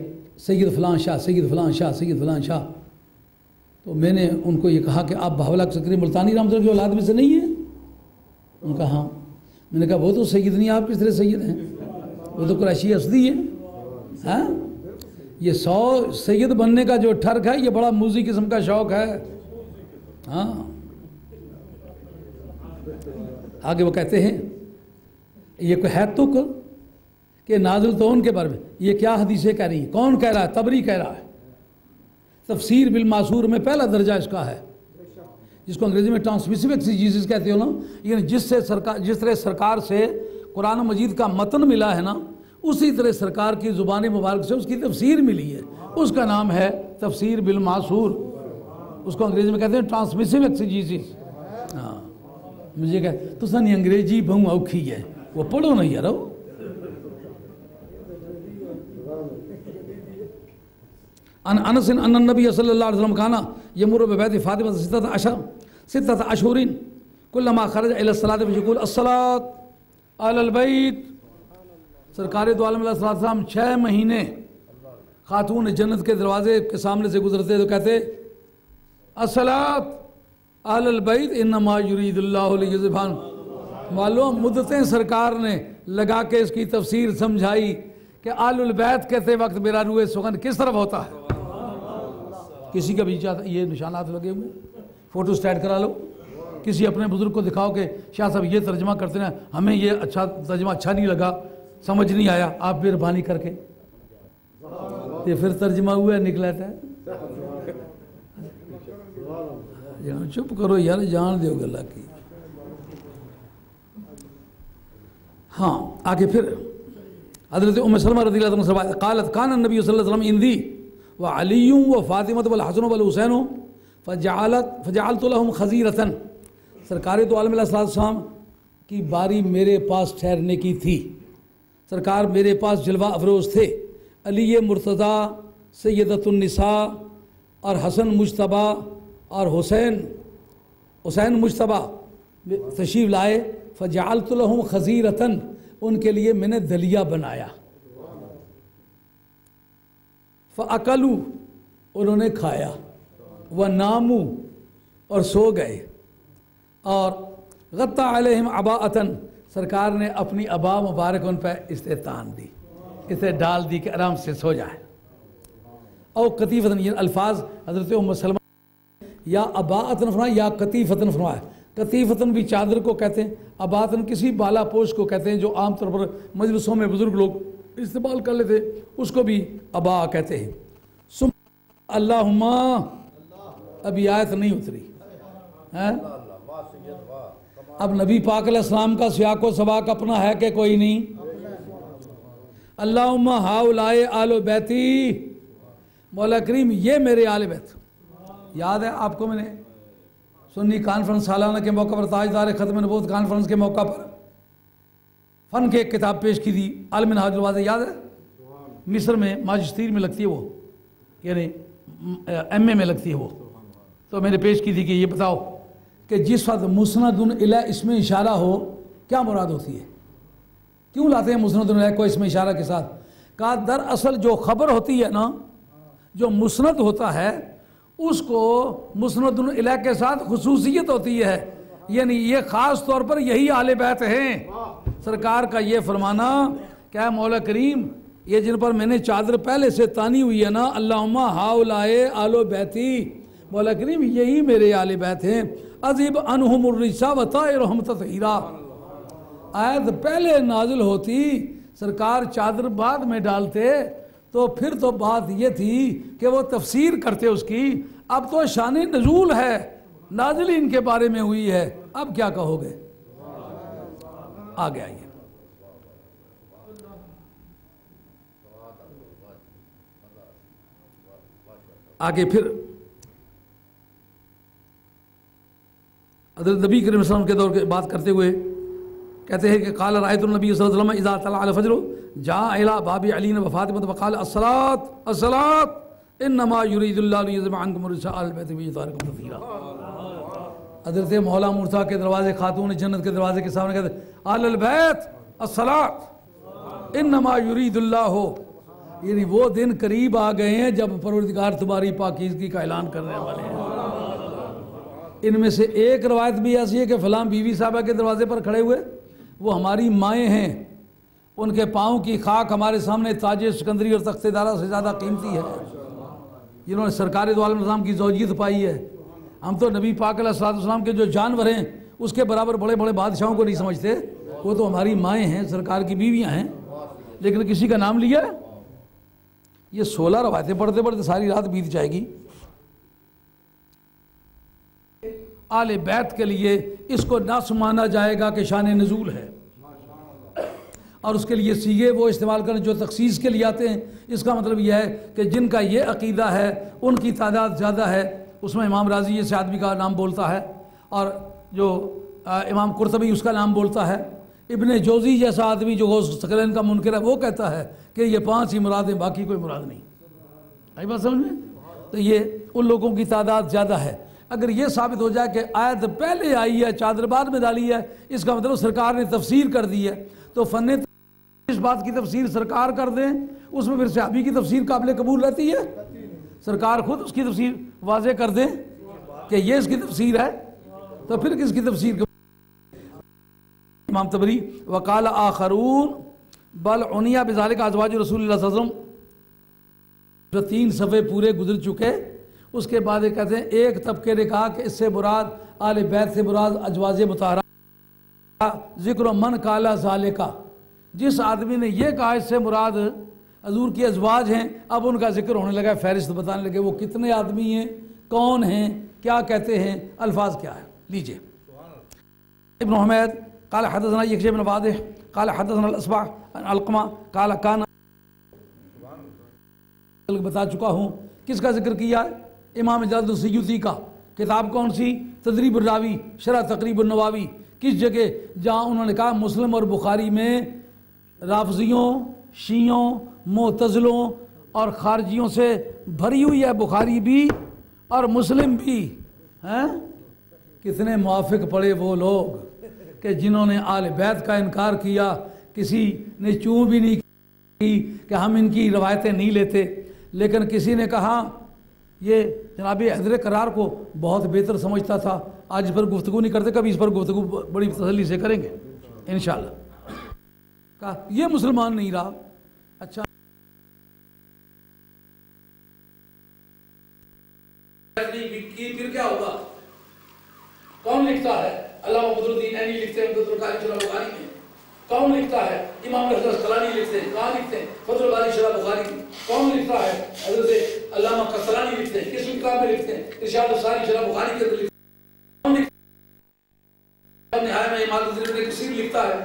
سید فلان شاہ، سید فلان شاہ، سید فلان شاہ. تو میں نے ان کو یہ کہا کہ آپ بہاولہ سکری ملتانی رحمۃ اللہ کی اولاد میں سے نہیں ہیں؟ ان کا ہاں. میں نے کہا وہ تو سید نہیں، آپ کس طرح سید ہیں؟ وہ تو قریشی اسدی ہے. ہاں یہ 100 سید بننے کا جو ٹھرک ہے یہ بڑا موزی قسم کا شوق ہے. ہاں آگے وہ کہتے ہیں یہ کوئی ہے تک کہ نازل تو ان کے بارے میں. یہ کیا حدیثیں کہہ رہی ہیں؟ کون کہہ رہا ہے؟ تبری کہہ رہا ہے. تفسیر بالماسور میں پہلا درجہ اس کا ہے، جس کو انگریزی میں ٹرانسمیسو ایکسیجیسس کہتے ہو نا. یعنی جس طرح سرکار سے قرآن مجید کا متن ملا ہے نا، اسی طرح سرکار کی زبان مبارک سے اس کی تفسیر ملی ہے. اس کا نام ہے تفسیر بالماسور. اس کو انگریزی میں کہتے ہیں ٹرانسمیسو ایکسیجیسس. ہاں مجھے کہتے تو سنی انگریزی بہوں اوکھی ہے، وہ پڑھو نہیں یارو. انس ان النبی صلی اللہ علیہ وسلم کانا یمر ببیت فاطمہ ستۃ اشہر کلما خرج الی الصلاۃ فیقول الصلاۃ علی البیت. سرکار دو عالم علیہ السلام 6 مہینے خاتون جنت کے دروازے کے سامنے سے گزرتے تو کہتے الصلاۃ علی البیت انما یرید اللہ لیذہبن. معلوم مدتیں سرکار نے لگا کے اس کی تفسیر سمجھائی کہ آل البیت کہتے وقت میرا روح سخن کس طرف ہوتا ہے. کسی کا بھی یہ نشانات لگے ہوئے، فوٹو سٹیٹ کرا لو، کسی اپنے بزرگ کو دکھاؤ کہ شاہ صاحب یہ ترجمہ کرتے ہیں، ہمیں یہ اچھا ترجمہ اچھا نہیں لگا، سمجھ نہیں آیا، آپ مہربانی کر کے. یہ پھر ترجمہ ہوا ہے نکلا تھا. چپ کرو یار، جان دیو گلا کی. ہاں آگے پھر حضرت ام سلمہ رضی اللہ عنہ روایت قالت کان النبی صلی اللہ علیہ وسلم اندی وعلی وفاطمہ والحسن والحسین فجعلت لهم خزیرۃ. سرکار دو عالم علیہ السلام کی باری میرے پاس ٹھہرنے کی تھی. سرکار میرے پاس جلوہ افروز تھے. علی مرتضیٰ سیدۃ النساء اور حسن مجتبیٰ اور حسین مجتبیٰ تشریف لائے. فجعلت لهم خزیرۃ، ان کے لیے میں نے دلیا بنایا. فاکلوا، انہوں نے کھایا. وناموا، اور سو گئے. اور غطى علیہم عباءۃ، سرکار نے اپنی عبا مبارک ان پہ استحتان دی، اسے ڈال دی کہ آرام سے سو جائے. او قطیفتن، یہ الفاظ حضرت ام سلمہ یا عباءۃ فرمایا یا قطیفتن فرمایا. قطیفتن بھی چادر کو کہتے ہیں، عباءۃ کسی بالا پوش کو کہتے ہیں جو عام طور پر مجلسوں میں بزرگ لوگ استعمال کر لیتے، اس کو بھی عباء کہتے ہیں. سم اللہم، ابھی آیت نہیں اتری. اب نبی پاک علیہ السلام کا سیاق و سباق اپنا ہے کہ کوئی نہیں. اللہم ہاؤلائے آل بیتی، مولا کریم یہ میرے آل بیت. یاد ہے آپ کو میں نے سنی کانفرنس سالانہ کے موقع پر تاجدار ختم نبوت کانفرنس کے موقع پر فن کے ایک کتاب پیش کی تھی، المنہاج الواضح، یاد ہے؟ مصر میں ماجسٹیر میں لگتی ہے وہ، یعنی ایم اے میں لگتی ہے وہ. تو میں نے پیش کی تھی کہ یہ بتاؤ کہ جس وقت مسند الیہ اس میں اشارہ ہو کیا مراد ہوتی ہے؟ کیوں لاتے ہیں مسند الیہ کو اس میں اشارہ کے ساتھ؟ کہا دراصل جو خبر ہوتی ہے نا، جو مسند ہوتا ہے اس کو مسند الیہ کے ساتھ خصوصیت ہوتی ہے، یعنی یہ خاص طور پر یہی اہل بیت ہیں۔ سرکار کا یہ فرمانا کہ اے مولا کریم، یہ جن پر میں نے چادر پہلے سے تانی ہوئی ہے نا، اللہم ہاؤلائے آل بیتی، مولا کریم یہی میرے اہل بیت ہیں، اذہب عنہم الرجس وطہرہم تطہیرا۔ آیت پہلے نازل ہوتی، سرکار چادر بعد میں ڈالتے، تو پھر تو بات یہ تھی کہ وہ تفسیر کرتے اس کی۔ اب تو شان نزول ہے، نازل ان کے بارے میں ہوئی ہے، اب کیا کہو گے؟ آگے آئیے۔ آگے پھر حضرت نبی کریم صلی اللہ علیہ وسلم کے دور کے بات کرتے ہوئے کہتے ہیں کہ قال رأیت النبی صلی اللہ علیہ وسلم اذا طلع الفجر جاء الى باب علی وفاطمہ وقال الصلاة الصلاة انما يريد اللہ لیذهب عنکم الرجس اہل البیت ویطہرکم تطہیرا۔ حضرت مولا مرتضیٰ کے دروازے، خاتون جنت کے دروازے کے سامنے کہتے ہیں اہل البیت الصلاة انما يريد اللہ، یعنی وہ دن قریب آ گئے ہیں جب پروردگار تمہاری پاکیزگی کا اعلان کرنے والے ہیں۔ ان میں سے ایک روایت بھی ایسی ہے کہ فلاں بیوی صاحبہ کے دروازے پر کھڑے ہوئے، وہ ہماری مائیں ہیں، ان کے پاؤں کی خاک ہمارے سامنے تاج سکندری اور تخت دارا سے زیادہ قیمتی ہے، جنہوں نے سرکار دو عالم نظام کی زوجیت پائی ہے۔ ہم تو نبی پاک علیہ السلام کے جو جانور ہیں اس کے برابر بڑے بڑے بادشاہوں کو نہیں سمجھتے، وہ تو ہماری مائیں ہیں، سرکار کی بیویاں ہیں، لیکن کسی کا نام لیا۔ یہ 16 روایتیں پڑھتے پڑھتے ساری رات بیت جائے گی۔ آل بیت کے لیے اس کو نہ سمانا جائے گا کہ شان نزول ہے، اور اس کے لیے سیغے وہ استعمال کریں جو تخصیص کے لیے آتے ہیں۔ اس کا مطلب یہ ہے کہ جن کا یہ عقیدہ ہے ان کی تعداد زیادہ ہے، اس میں امام راضی اس آدمی کا نام بولتا ہے، اور جو امام قرطبی اس کا نام بولتا ہے، ابن جوزی جیسا آدمی جو غوث ثقلین کا منکر ہے وہ کہتا ہے کہ یہ 5 ہی مراد ہیں، باقی کوئی مراد نہیں۔ آئی بات سمجھ میں؟ تو یہ ان لوگوں کی تعداد زیادہ ہے۔ اگر یہ ثابت ہو جائے کہ آیت پہلے آئی ہے، چادر بعد میں ڈالی ہے، اس کا مطلب سرکار نے تفسیر کر دی ہے، تو فن اس بات کی تفسیر سرکار کر دیں، اس میں پھر صحابی کی تفسیر قابل قبول رہتی ہے؟ سرکار خود اس کی تفسیر واضح کر دیں کہ یہ اس کی تفسیر ہے، تو پھر کس کی تفسیر؟ امام طبری وقال آخرون بل عنیا بذالک ازواج رسول اللہ صلی اللہ علیہ وسلم، جو 3 صفحے پورے گزر چکے، اس کے بعد یہ کہتے ہیں ایک طبقے نے کہا کہ اس سے مراد آل بیت سے مراد ازواج مطہرہ، ذکر من قال ذالک، جس آدمی نے یہ کہا اس سے مراد حضور کی ازواج ہیں، اب ان کا ذکر ہونے لگا، فہرست بتانے لگے وہ کتنے آدمی ہیں، کون ہیں، کیا کہتے ہیں، الفاظ کیا ہے۔ لیجئے ابن حمید قال حدثنا یکشع بن واضح قال حدثنا الاصبع عن علقمہ قال کان، بتا چکا ہوں کس کا ذکر کیا ہے، امام جلال السیوطی کا۔ کتاب کون سی؟ تدریب الراوی شرح تقریب النواوی۔ کس جگہ؟ جہاں انہوں نے کہا مسلم اور بخاری میں رافضیوں، شیعوں، معتزلوں اور خارجیوں سے بھری ہوئی ہے، بخاری بھی اور مسلم بھی۔ کتنے موافق پڑے وہ لوگ کہ جنہوں نے آل بیت کا انکار کیا، کسی نے چوں بھی نہیں کی کہ ہم ان کی روایتیں نہیں لیتے، لیکن کسی نے کہا یہ جناب حیدر کرار کو بہت بہتر سمجھتا تھا، آج اس پر گفتگو نہیں کرتے، کبھی اس پر گفتگو بڑی تسلی سے کریں گے انشاءاللہ۔ کہا یہ مسلمان نہیں رہا۔ اچھا پھر کیا ہوگا؟ کون لکھتا ہے؟ علامہ بدر الدین عینی لکھتے ہیں فتح القاری شرح بخاری میں۔ کون لکھتا ہے؟ امام حسن اسقلانی لکھتے ہیں۔ کہاں لکھتے ہیں؟ فتح القاری شرح بخاری میں۔ کون لکھتا ہے؟ حضرت علامہ قسطلانی لکھتے ہیں۔ کس کتاب میں لکھتے ہیں؟ ارشاد الساری شرح بخاری کے اندر لکھتے ہیں۔ کون لکھتا ہے؟ نہایہ میں امام ابن کثیر لکھتا ہے۔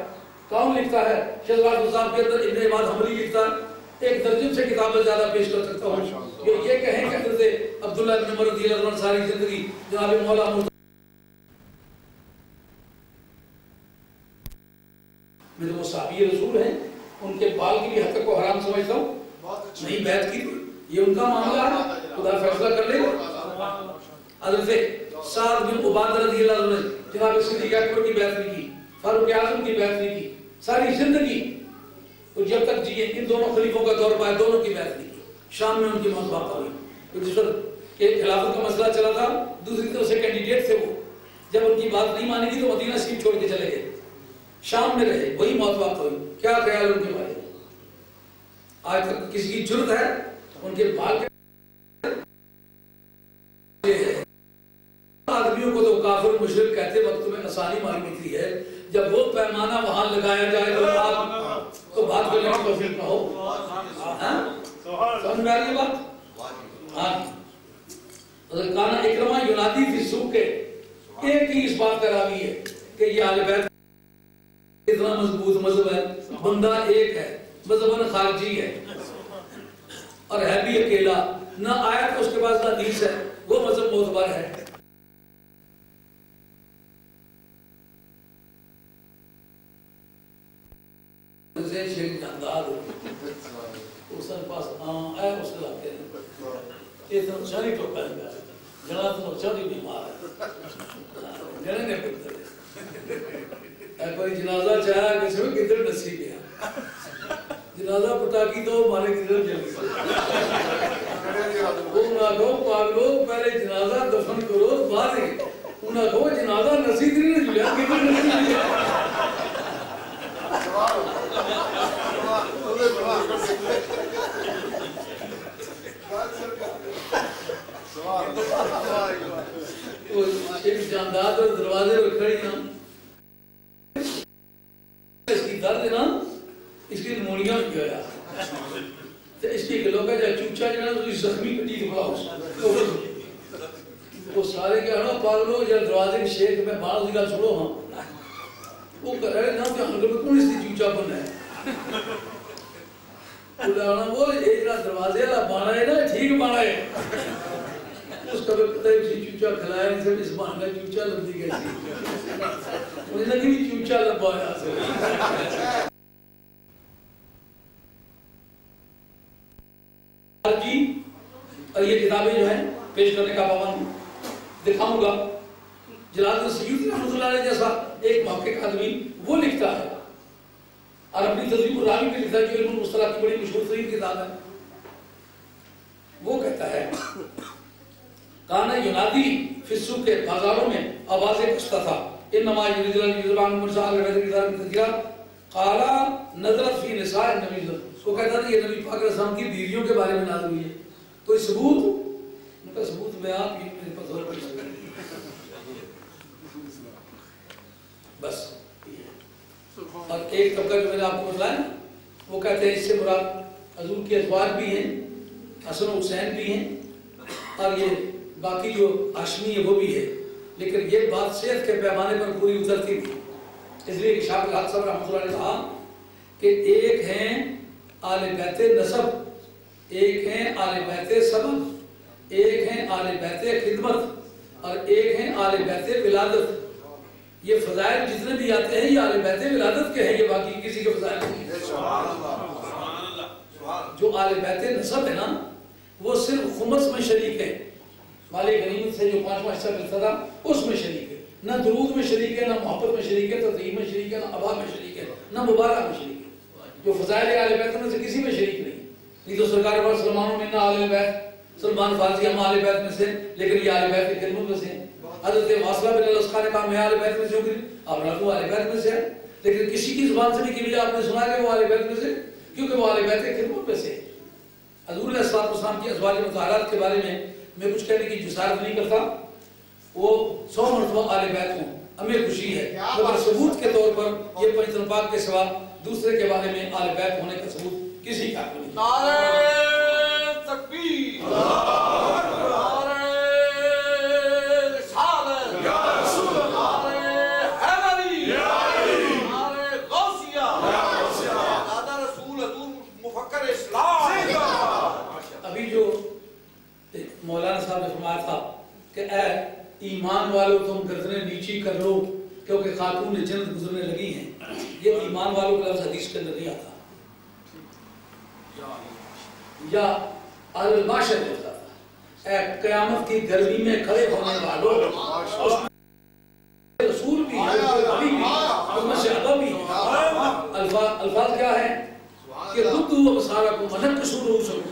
کون لکھتا ہے؟ شذرات الصاحب کے اندر ابن عماد حنبلی لکھتا ہے۔ ایک درجن سے کتابیں زیادہ پیش کر سکتا ہوں جو یہ کہیں کہ حضرت عبداللہ بن عمر رضی اللہ عنہ ساری زندگی جناب مولا میں تو وہ صحابی رسول ہیں، ان کے بال کی بھی حق کو حرام سمجھتا ہوں، نہیں بیعت کی، یہ ان کا معاملہ ہے، خدا فیصلہ کر لے گا۔ حضرت سعد بن عبادہ رضی اللہ عنہ جناب صدیق اکبر کی بیعت نہیں کی، فاروق اعظم کی بیعت نہیں کی، ساری زندگی تو جب تک جیے ان دونوں خلیفوں کا دور پایا دونوں کی بیعت نہیں کی۔ شام میں ان کی موت واقع ہوئی، تو جس پر کہ خلافت کا مسئلہ چلا تھا، دوسری طرف سے کینڈیڈیٹ تھے وہ، جب ان کی بات نہیں مانی گئی تو مدینہ شریف چھوڑ کے چلے گئے، شام میں رہے، وہی موت وقت ہوئی. کیا خیال ان کے بارے میں؟ آج تک کسی کی جرت ہے ان کے بال کے آدمیوں کو تو کافر مشرک کہتے وقت میں آسانی معلوم ہوتی ہے، جب وہ پیمانہ وہاں لگایا جائے تو آپ تو بات کرنے کی توفیق نہ ہو. سمجھ میں آ رہی ہے بات؟ ہاں. کانا اکرمہ ینادی فی السوق، ایک ہی اس بات کا راوی ہے کہ یہ اہل بیت اتنا مضبوط مذہب ہے، بندہ ایک ہے، مذہباً خارجی ہے اور ہے بھی اکیلا، نہ آیت اس کے پاس نہ حدیث ہے، وہ مذہب معتبر ہے. شیخ جانداد اس کے پاس آیا، اس کے لاتے ہیں اتنا شانی ٹوکا ہے، جنا تو چوری بیمار ہے، جنے نے پتر ہے کوئی جنازہ چاہا کسی میں کدھر نصیب گیا، جنازہ پٹاکی تو ہمارے کدھر جل گیا. وہ نہ کہو پاگلو پہلے جنازہ دفن کرو بعد انہاں کہو جنازہ نصیب نہیں جلیا کدھر نصیب گیا. ایک جانداد اور دروازے پر کھڑی نا، اس کی درد نا، اس کی نمونیا ہو گیا، تو اس کی گلوں کا جا چوچا جانا تو اس زخمی کٹی دکھلا ہو وہ سارے کیا ہونا پاگلو یا دروازے کے شیخ میں باز دکھا چھوڑو ہاں وہ کہہ رہے نا کہ ہنگر میں کون اس کی چوچا بننا ہے، وہ ایک دروازے والا بانا ہے نا ٹھیک بانا ہے، اس کا بھی پتہ ہے اسی چوچا کھلایا اسے اس بان کا چوچا لبدی گئی تھی، انہیں لگی بھی چوچا لبایا سے. جی اور یہ کتابیں جو ہیں پیش کرنے کا پابند دکھاؤں گا. جلال الدین سیوطی رحمۃ اللہ علیہ جیسا ایک محقق آدمی وہ لکھتا ہے اور اپنی تدریب الراوی میں لکھتا ہے جو علم المصطلح کی بڑی مشہور ترین کتاب ہے. وہ کہتا ہے کانا ینادی فی السوق کے بازاروں میں آوازیں کشتا تھا انما یرید اللہ یذبان مرسا علیہ کتاب تذکرہ قال نظرت فی نساء النبی. وہ کہتا تھا یہ نبی پاک علیہ السلام کی بیویوں کے بارے میں نازل ہوئی ہے. کوئی ثبوت؟ ان کا ثبوت میں آپ کی میرے پاس اور پیش کریں بس. اور ایک طبقہ جو میں نے آپ کو بتلایا وہ کہتے ہیں اس سے مراد حضور کے ازواج بھی ہیں، حسن و حسین بھی ہیں اور یہ باقی جو ہاشمی ہے وہ بھی ہے، لیکن یہ بات صحت کے پیمانے پر پوری اترتی تھی. اس لیے شاہ الحق صاحب رحمۃ اللہ نے کہا کہ ایک ہیں آل بیت نسب، ایک ہیں آل بیت سبب، ایک ہیں آل بیت خدمت اور ایک ہیں آل بیت ولادت. یہ فضائل جتنے بھی آتے ہیں یہ آل بیت ولادت کے ہیں، یہ باقی کسی کے فضائل نہیں ہے. جو آل بیت نسب ہے نا وہ صرف خمس میں شریک ہے، مال غنیمت سے جو 5واں حصہ ملتا تھا اس میں شریک ہے، نہ درود میں شریک ہے، نہ محبت میں شریک ہے، تطہیر میں شریک ہے، نہ ابا میں شریک ہے، نہ مبارک میں شریک ہے. جو فضائل آل بیت میں سے کسی میں شریک نہیں. نہیں تو سرکار پر سلمانوں میں نہ آل بیت، سلمان فارسی ہم آل بیت میں سے، لیکن یہ آل بیت کی خدمت میں سے. حضرت واصلہ بن الاسقا نے کہا میں آل بیت میں سے ہوں، آپ نہ تو آل بیت میں سے ہے، لیکن کسی کی زبان سے بھی کبھی آپ نے سنا کہ وہ آل بیت میں سے، کیونکہ وہ آل بیت کی خدمت میں سے. حضور علیہ السلام کی ازواج مطہرات کے بارے میں کچھ کہنے کی جسارت نہیں کرتا، وہ 100 مرتبہ آل بیت ہوں، ہمیں خوشی ہے، مگر ثبوت کے طور پر یہ پنج پاک کے سوا دوسرے کے بارے میں آل بیت ہونے کا ثبوت کسی کا نہیں. نعرہ تکبیر، نعرہ رسالت، نعرہ حیدری، نعرہ غوثیہ، دادا رسول حضور مفکر اسلام. ابھی جو مولانا صاحب نے فرمایا تھا کہ اے ایمان والوں تم گردنیں نیچی کر لو کیونکہ خاتون جنت گزرنے لگی ہیں، یہ ایمان والوں کا لفظ حدیث کے اندر نہیں آتا. یا اہل المعاشر میں ہوتا تھا اے قیامت کی گرمی میں کھڑے ہونے والوں، رسول بھی ہے، نبی بھی ہے، ان میں سے ادب بھی ہے. الفاظ کیا ہے کہ ردوا ابصارکم ونکسوا رؤوسکم،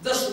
10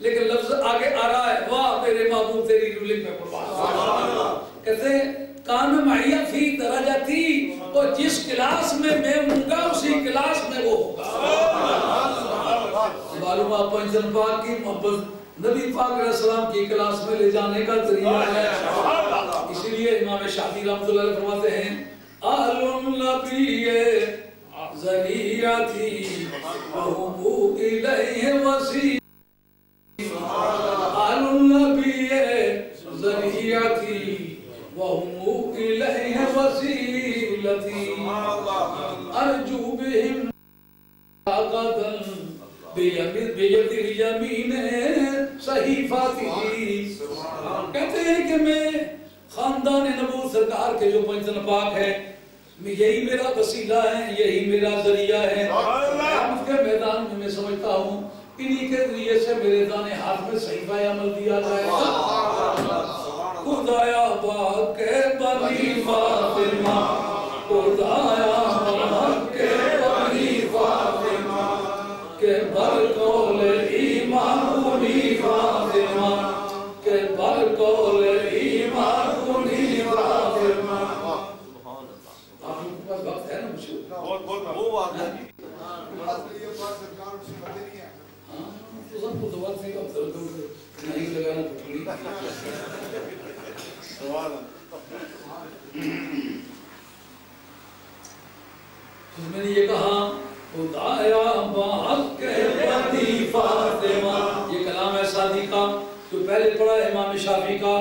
لیکن لفظ آگے آ رہا ہے واہ میرے محبوب تیری رولنگ میں قربان. کہتے کان معیہ فی درجتی، اور جس کلاس میں میں ہوں گا اسی کلاس میں وہ ہوگا. معلوم آپ پنجن پاک کی محبت نبی پاک علیہ السلام کی کلاس میں لے جانے کا ذریعہ ہے. اسی لیے امام شافعی رحمۃ اللہ علیہ فرماتے ہیں اہل النبی ذریعتی وهم الیہ وسیلہ. اہل النبی ذریعتی وهم الیہ وسیلتی ارجو بہم غدا بید الیمین صحیفاتی. کہتے ہیں کہ میں خاندان نبوت سرکار کے جو پنجتن پاک ہے یہی میرا وسیلہ ہے، یہی میرا ذریعہ ہے. قیامت کے میدان میں سمجھتا ہوں انہی کے ذریعے سے میرے دانے ہاتھ میں صحیفہ عمل دیا جائے گا. خدایا پاک کے بنی فاطمہ، خدایا پاک کے بنی فاطمہ کہ برکول ایمان کنی فاطمہ، کہ برکول ایمان کنی فاطمہ. آپ ان کے پاس وقت ہے نا مجھے وہ بات ہے تو سب کو دوبارہ سے اب ترکم نہیں لگانا پڑی. میں نے یہ کہا خدایا باق کے بنی فاطمہ، یہ کلام ہے سعدی کا جو پہلے پڑھا ہے امام شافعی کا.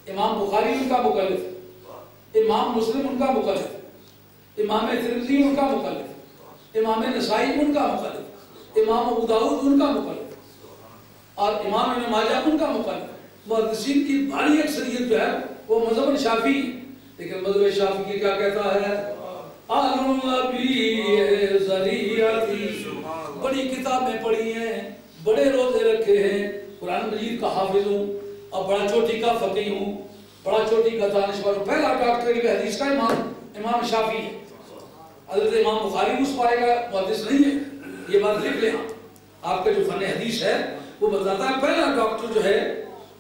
امام بخاری ان کا مقلد، امام مسلم ان کا مقلد، امام ترمذی ان کا مقلد، امام نسائی ان کا مقلد، امام ابو داؤد ان کا مقلد، اور امام ابن ماجہ ان کا مقلد. محدثین کی بھاری اکثریت جو ہے وہ مذہب شافعی، لیکن مذہب شافعی کیا کہتا ہے اہل النبی ذریعتی. بڑی کتابیں پڑھی ہیں، بڑے روزے رکھے ہیں، قرآن مجید کا حافظ ہوں اور بڑا چوٹی کا فقیہ ہوں، بڑا چوٹی کا دانشور ہوں. پہلا ڈاکٹر علم حدیث کا امام شافعی ہے. حضرت امام بخاری اس پائے گا محدث نہیں ہے، یہ بات لکھ لیں. آپ کا جو فن حدیث ہے وہ بتاتا ہے پہلا ڈاکٹر جو ہے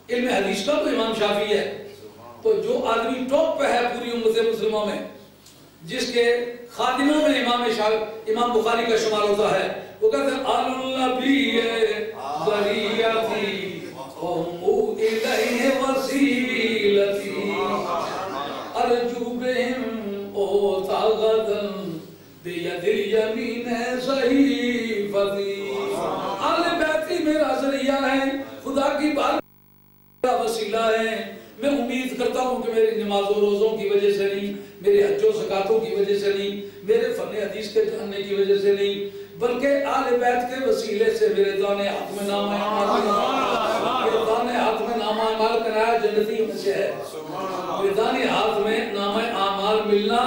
علم حدیث کا تو امام شافعی ہے. تو جو آدمی ٹاپ پہ ہے پوری امت مسلمہ میں، جس کے خادموں میں امام بخاری کا شمار ہوتا ہے، وہ کہتے ہیں اہل النبی ذریعتی وهم الیہ وسیلتی ارجو بہم اوتا غدا بید الیمین صحیفتی. اہل بیت میرا ذریعہ ہے، خدا کی بات میرا وسیلہ ہے. میں امید کرتا ہوں کہ میری نماز و روزوں کی وجہ سے نہیں، میرے حج و زکاتوں کی وجہ سے نہیں، میرے فن حدیث کے جاننے کی وجہ سے نہیں، بلکہ آل بیت کے وسیلے سے میرے دانے ہاتھ میں نامہ اعمال، میرے دانے ہاتھ میں نامہ اعمال کرایا جنتی میں سے ہے. میرے دانے ہاتھ میں نامہ اعمال ملنا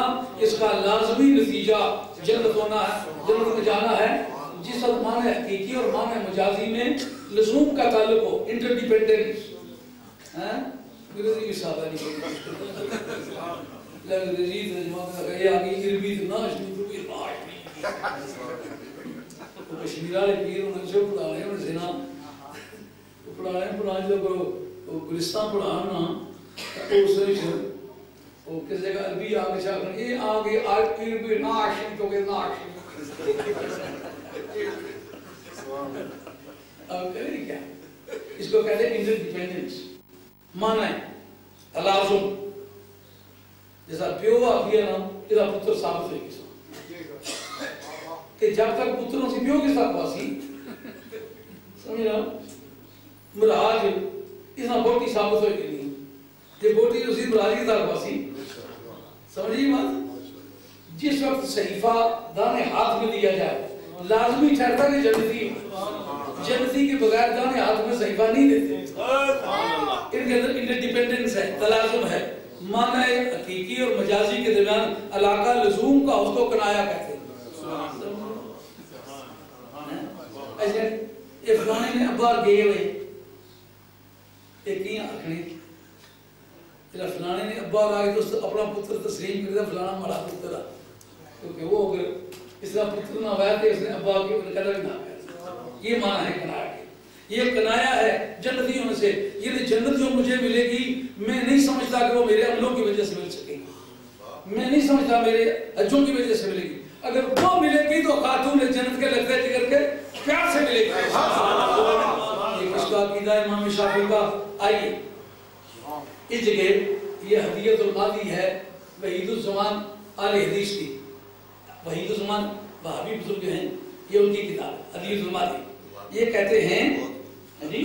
اس کا لازمی نتیجہ جنت ہونا ہے، جنت میں جانا ہے. جس وقت معنی حقیقی اور معنی مجازی میں لزوم کا تعلق ہو، انٹرڈیپینڈنس. انگریزی بھی سادہ نہیں انگریزی ترجمہ کا یہ آگے عربی ناش نہیں تو یہ ناش نہیں. تو کشمیر والے پیر انہوں سے پڑھانے ہیں زنا پڑھانے جو گلستان پڑھانا اس وہ کس جگہ عربی آگے چاہتے ہیں یہ آگے عربی ناش نہیں تو کہ ناش اب کریں کیا اس کو کہتے ہیں انٹرڈیپینڈنس. مانا ہے تلازم، جیسا پیو آگیا نا جیسا پتر ثابت ہوئی کسا کہ جب تک پتروں سے پیو کے ساتھ باسی سمجھنا مراج اسنا بوٹی ثابت ہوئی کہ نہیں، یہ بوٹی اسی مراجی کے ساتھ باسی سمجھئے بات. جس وقت صحیفہ دانے ہاتھ میں دیا جائے لازمی ٹھہرتا کہ جنتی کے بغیر دانے ہاتھ میں صحیفہ نہیں دیتے. ان کے اندر انٹرڈیپینڈنس ہے، تلازم ہے. معنی حقیقی اور مجازی کے درمیان علاقہ لزوم کا اس کو کنایا کہتے ہیں. ایسے یہ فلانے نے ابار گئے ہوئے ایک ہی آنکھنے جب فلانے نے ابار آگے تو اپنا پتر تسلیم کر دیا فلانا مارا پتر آ کیونکہ وہ اگر اس طرح پتر نہ آیا تو اس نے ابا کی انکلر نہ آیا. یہ معنی ہے کنایا یہ کنایا ہے جنتیوں سے، یہ جنت جو مجھے ملے گی میں نہیں سمجھتا کہ وہ میرے عملوں کی وجہ سے مل سکے گی، میں نہیں سمجھتا میرے حجوں کی وجہ سے ملے گی، اگر وہ ملے گی تو خاتون جنت کے لگتے جگر کے پیار سے ملے گی۔ یہ کس کا عقیدہ ہے امام شافعی کا؟ آئیے اس جگہ یہ ہدیت الماضی ہے وحید الزمان آل حدیث کی، وحید الزمان وہابی بزرگ ہیں، یہ ان کی کتاب ہدیت الماضی، یہ کہتے ہیں جی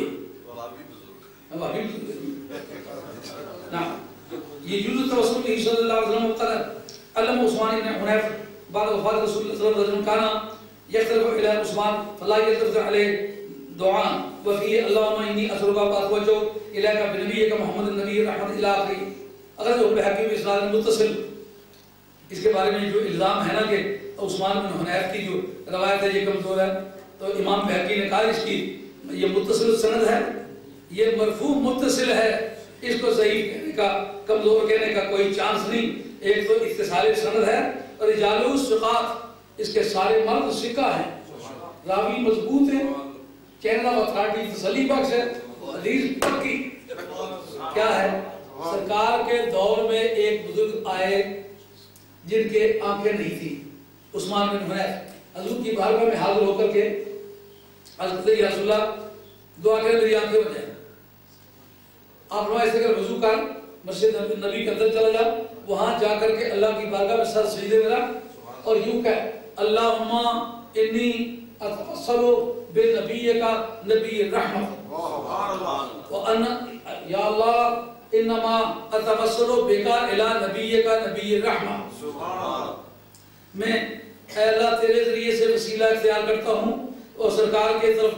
وہابی بزرگ نعم یہ یوسف رسول اللہ صلی اللہ علیہ وسلم قال علم عثمان بن حنیف بعد وفات رسول اللہ صلی اللہ علیہ وسلم كان يختلف الى عثمان فلا يلتفت عليه دعاء وفيه اللهم اني اسالك واتوجه اليك بنبيك محمد النبي رحمت الى اخره۔ اگر جو بحقی میں اسناد متصل اس کے بارے میں جو الزام ہے نا کہ عثمان بن حنیف کی جو روایت ہے یہ کمزور ہے، تو امام بحقی نے کہا اس کی یہ متصل سند ہے، یہ مرفوع متصل ہے، اس کو صحیح کہنے کا کمزور کہنے کا کوئی چانس نہیں۔ ایک تو اتصال سند ہے اور رجال الثقات، اس کے سارے مرد ثقہ ہیں، راوی مضبوط ہیں، چینل آف اتھارٹی تسلی بخش ہے، حدیث پکی۔ کیا ہے؟ سرکار کے دور میں ایک بزرگ آئے جن کے آنکھیں نہیں تھی، عثمان بن حنیف، حضور کی بارگاہ میں حاضر ہو کر کے حضرت یا رسول اللہ دعا کریں میری آنکھیں بن جائیں۔ آپ فرمائے اس طرح وضو کر مسجد نبی کے اندر چلا جا، وہاں جا کر کے اللہ کی بارگاہ میں سر سجدے میں رکھ اور یوں کہہ اللہم انی اتوسل بنبیک نبی الرحمت وانا یا اللہ انما اتوسل بک الی نبیک نبی الرحمت۔ میں اے اللہ تیرے ذریعے سے وسیلہ اختیار کرتا ہوں اور سرکار کی طرف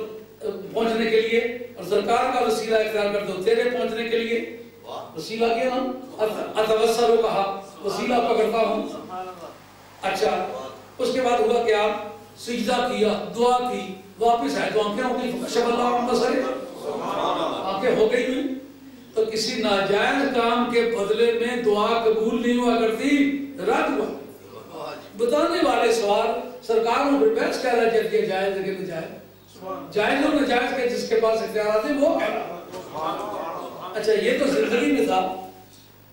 پہنچنے کے لیے، اور سرکار کا وسیلہ اختیار کرتا ہوں تیرے پہنچنے کے لیے۔ وسیلہ کیا نا اتوسل کہا، وسیلہ پکڑتا ہوں۔ اچھا اس کے بعد ہوا کیا؟ سجدہ کیا، دعا کی، واپس آئے تو آنکھیں ہو گئی، فکشف اللہ عنہ بصرے، آنکھیں ہو گئی ہوئی۔ تو کسی ناجائز کام کے بدلے میں دعا قبول نہیں ہوا کرتی، رد ہوا۔ بتانے والے سوال سرکار نے بحث کہہ رہا ہے کہ جائز ہے کہ ناجائز، جائز اور ناجائز کے جس کے پاس اختیارات ہیں وہ کہہ رہا۔ اچھا یہ تو زندگی میں تھا،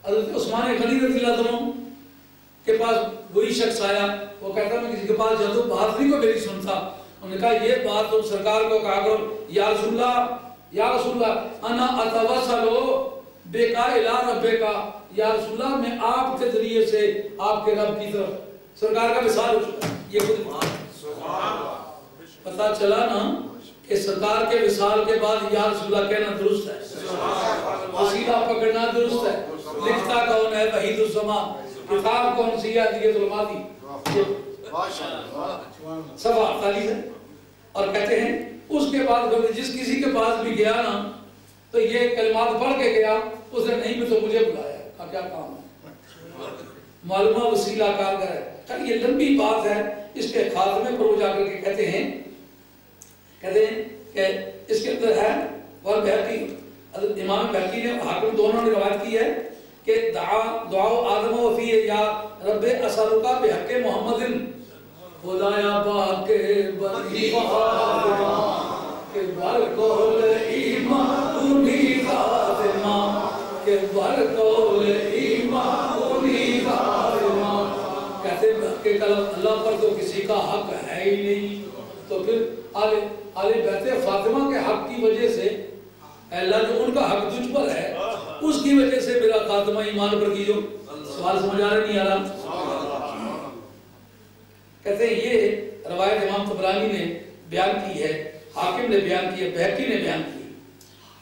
حضرت عثمان غنی رضی اللہ عنہ کے پاس وہی شخص آیا، وہ کہتا میں کسی کے پاس جاتا ہوں بات نہیں کو میری سنتا، انہوں نے کہا یہ بات تم سرکار کو کہا کرو یا رسول اللہ انا اتوسلو بکا الی ربکا، یا رسول اللہ میں آپ کے ذریعے سے آپ کے رب کی طرف، سرکار کا مثال ہو چکا۔ یہ خود پتہ چلا نا کہ سرکار کے وصال کے بعد یا رسول اللہ کہنا درست ہے، وسیلہ پکڑنا درست ہے۔ لکھتا کون ہے؟ وحید الزمان۔ کتاب کون سی ہے؟ ہدیت الماضی، صفحہ 48 ہے۔ اور کہتے ہیں اس کے بعد جس کسی کے پاس بھی گیا نا تو یہ کلمات پڑھ کے گیا، اس نے نہیں بھی تو مجھے بلایا، کہا کیا کام ہے، معلومہ وسیلہ کارگر ہے۔ یہ لمبی بات ہے، اس کے خاتمے پر وہ جا کر کے کہتے ہیں کہ اس کے اندر ہے اور بحقی حضرت امام بحقی نے حاکم دونوں نے روایت کی ہے کہ دعا آدم و فی یا رب اسالک بحق محمد، خدایا پاک کے بندی فاطمہ کہ برکول ایمان انہی فاطمہ، کہ برکول ایمان انہی فاطمہ۔ کہتے ہیں کہ اللہ پر تو کسی کا حق ہے ہی نہیں، تو پھر آل بیت فاطمہ کے حق کی وجہ سے اللہ جو ان کا حق تجھ پر ہے اس کی وجہ سے میرا خاتمہ ایمان پر کیجو۔ سوال سمجھ آ رہا نہیں آ رہا؟ کہتے ہیں یہ روایت امام طبرانی نے بیان کی ہے، حاکم نے بیان کی ہے، بحقی نے بیان کی ہے۔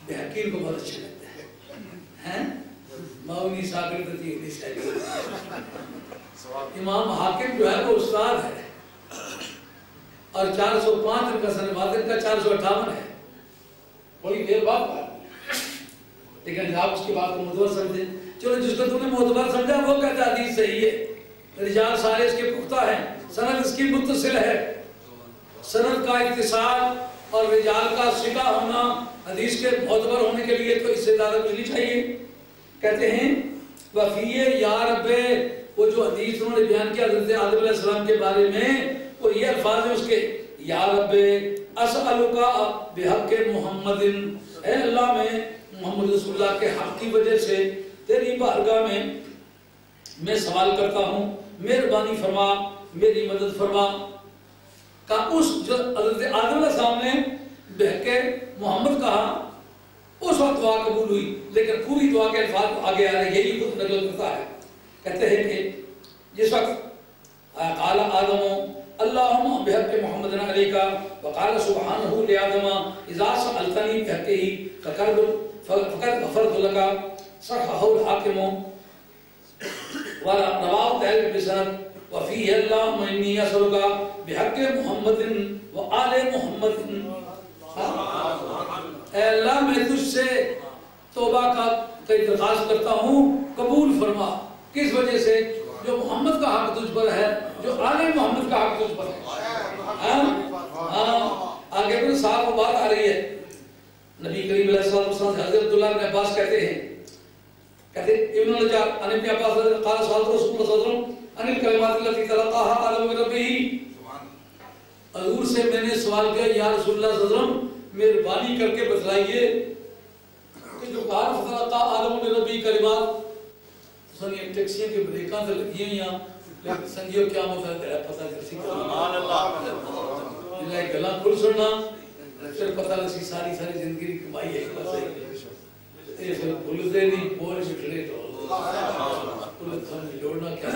بحقی ان کو بہت اچھا لگتا ہے، ماؤنی ساگر دتی حدیث ہے۔ امام حاکم جو ہے وہ استاد ہے اور 405 ان کا سن باطن کا 458 ہے، بڑی دیر بعد بات، لیکن آپ اس کی بات کو معتبر سمجھیں۔ چلو جس کو تم نے معتبر سمجھا وہ کہتا ہے حدیث صحیح ہے، رجال سارے اس کے پختہ ہیں، سند اس کی متصل ہے، سند کا اتصال اور رجال کا ثقہ ہونا حدیث کے معتبر ہونے کے لیے تو اس سے زیادہ کچھ نہیں چاہیے۔ کہتے ہیں وفیہ یا رب، وہ جو حدیث انہوں نے بیان کیا حضرت آدم علیہ السلام کے بارے میں وہ یہ الفاظ ہیں اس کے، یا رب اسألکا بحق محمد، اے اللہ میں محمد رسول اللہ کے حق کی وجہ سے تیری بارگاہ میں سوال کرتا ہوں، مہربانی فرما، میری مدد فرما۔ کہ اس جو حضرت آدم علیہ السلام نے بحق محمد کہا اس وقت دعا قبول ہوئی، لیکن پوری دعا کے الفاظ آگے آ رہے، یہی خود نقل کرتا ہے، کہتے ہیں کہ جس وقت قال آدم اللہم بحق محمد علیکا وقال سبحانہ لآدم اذا سألتنی بحقہ فقد غفرت لکا صححہ الحاکم ورواہ تحریف بسند وفیہ اللہم انی اسألک بحق محمد وآل محمد۔ اے اللہ میں تجھ سے توبہ کا درخواست کرتا ہوں، قبول فرما۔ کس وجہ سے؟ جو محمد کا حق تجھ پر ہے، جو آل محمد کا حق تجھ پر ہے۔ آگے پر صاحب بات آ رہی ہے، نبی کریم علیہ السلام حضرت عبداللہ بن عباس کہتے ہیں، ابن نجار عن ابن عباس قال سألت رسول اللہ صلی اللہ علیہ وسلم عن الکلمات التي تلقاها آدم من ربه، حضور سے میں نے سوال کیا یا رسول اللہ صلی اللہ علیہ وسلم مہربانی کر کے بتلائیے کہ جو کہا تلقا آدم من ربه کلمات، سنگی ٹیکسیاں کے بریکاں سے لگی ہیں یہاں، لیکن سنگیوں کیا مطلب ہے پتہ کرسی سبحان اللہ، اللہ گلا کھل سننا پھر پتہ لسی ساری زندگی کی کمائی ہے یہ پھر بھولتے نہیں بول بٹھڑے تو پھر تھم جوڑنا کیا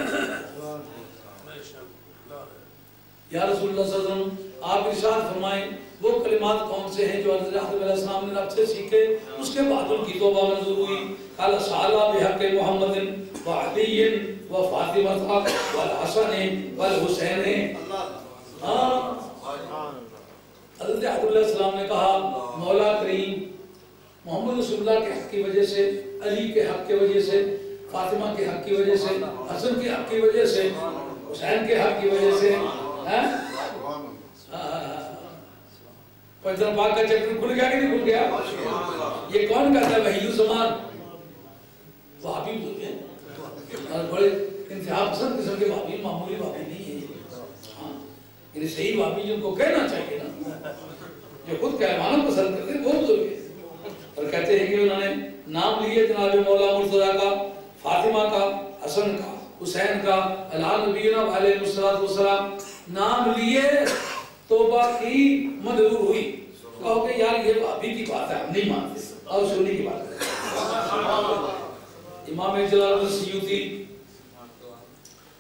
یا رسول اللہ صلی اللہ علیہ وسلم آپ ارشاد فرمائیں وہ کلمات کون سے ہیں جو حضرت آدم علیہ السلام نے رب سے سیکھے، اس کے بعد ان کی توبہ منظور ہوئی۔ قال سألا بحق محمد وعلی وفاطمہ والحسن والحسین۔ حضرت آدم علیہ السلام نے کہا مولا کریم محمد رسول اللہ کے حق کی وجہ سے، علی کے حق کی وجہ سے، فاطمہ کے حق کی وجہ سے، حسن کے حق کی وجہ سے، حسین کے حق کی وجہ سے، پنجر پاک کا چیپٹر کھل گیا کہ نہیں کھل گیا؟ یہ کون کہتا ہے وحی زمان؟ وہابی بول گئے اور بڑے انتہا پسند قسم کے وہابی، معمولی وہابی نہیں ہے، یعنی صحیح وہابی جن کو کہنا چاہیے نا، جو خود کہمانا پسند کرتے ہیں وہ بزرگ ہیں، اور کہتے ہیں کہ انہوں نے نام لیے جناب مولا مرتضیٰ کا، فاطمہ کا، حسن کا، حسین کا، الہٰ نبینا علیہ السلام، نام لیے توبہ کی منظور ہوئی۔ کہو کہ یار یہ ابھی کی بات ہے ہم نہیں مانتے، اور سنی کی بات ہے۔ امام جلال الدین سیوطی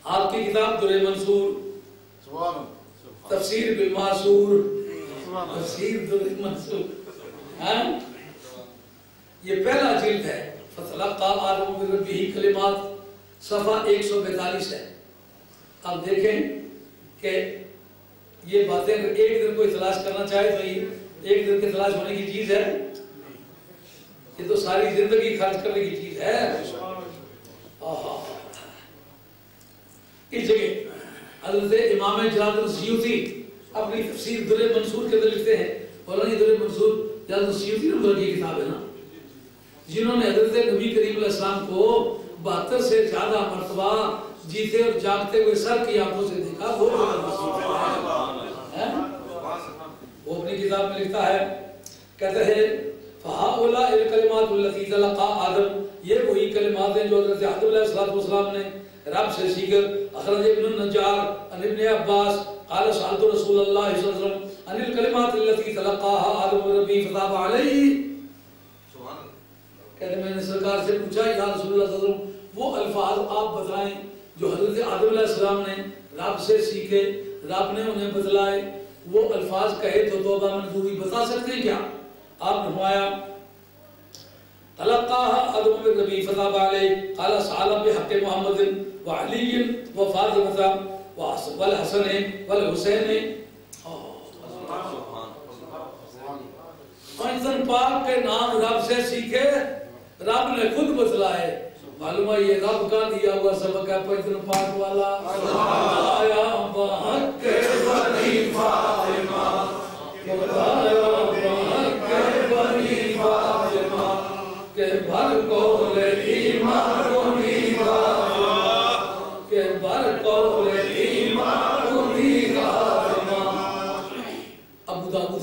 آپ کی کتاب در منصور، تفسیر بالمعصور، تفسیر در منصور، یہ پہلا جلد ہے، فتلقى آدم من ربه کلمات، صفحہ 142 ہے۔ آپ دیکھیں کہ یہ باتیں اگر ایک دن کوئی تلاش کرنا چاہے تو یہ ایک دن کی تلاش ہونے کی چیز ہے، یہ تو ساری زندگی خرچ کرنے کی چیز ہے۔ اس جگہ حضرت امام جلال السیوطی اپنی تفسیر در منصور کے اندر لکھتے ہیں، مولانا در منصور جلال السیوطی نے کی کتاب ہے نا، جنہوں نے حضرت نبی کریم علیہ السلام کو 72 سے زیادہ مرتبہ جیتے اور جاگتے ہوئے سر کی آنکھوں سے دیکھا، وہ اپنی کتاب میں لکھتا ہے، کہتے ہیں فَهَؤُلَاءِ الْكَلِمَاتُ الَّتِي تَلَقَّى آدم، یہ وہی کلمات ہیں جو حضرت آدم علیہ السلام نے رب سے سیکھ کر، اخرج ابن النجار عن ابن عباس قال سألت رسول اللہ صلی اللہ علیہ وسلم عن الکلمات التي تلقاها آدم من ربه فتاب علیہ، کہتے ہیں میں نے سرکار سے پوچھا یا رسول اللہ صلی اللہ علیہ وسلم وہ الفاظ آپ بتائیں جو حضرت آدم علیہ السلام نے رب سے سیکھے، رب نے انہیں بتلائے، وہ الفاظ کہے تو توبہ منظوری بتا سکتے ہیں کیا؟ آپ نے فرمایا تلقاها آدم من ربه فتاب علیہ، قال سأل بحق محمد وعلی وفاطمہ والحسن والحسین۔ پنجتن پاک کے نام رب سے سیکھے، رب نے خود بتلائے، معلوم ہے یہ رب کا دیا ہوا سبق ہے پنجتن پاک والا۔ آیا بحق بنی فاطمہ، آیا بحق بنی فاطمہ، کہ بھر کول ایمان کنی فاطمہ، کہ بھر کول ایمان کنی فاطمہ۔ ابو داؤد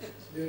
1.5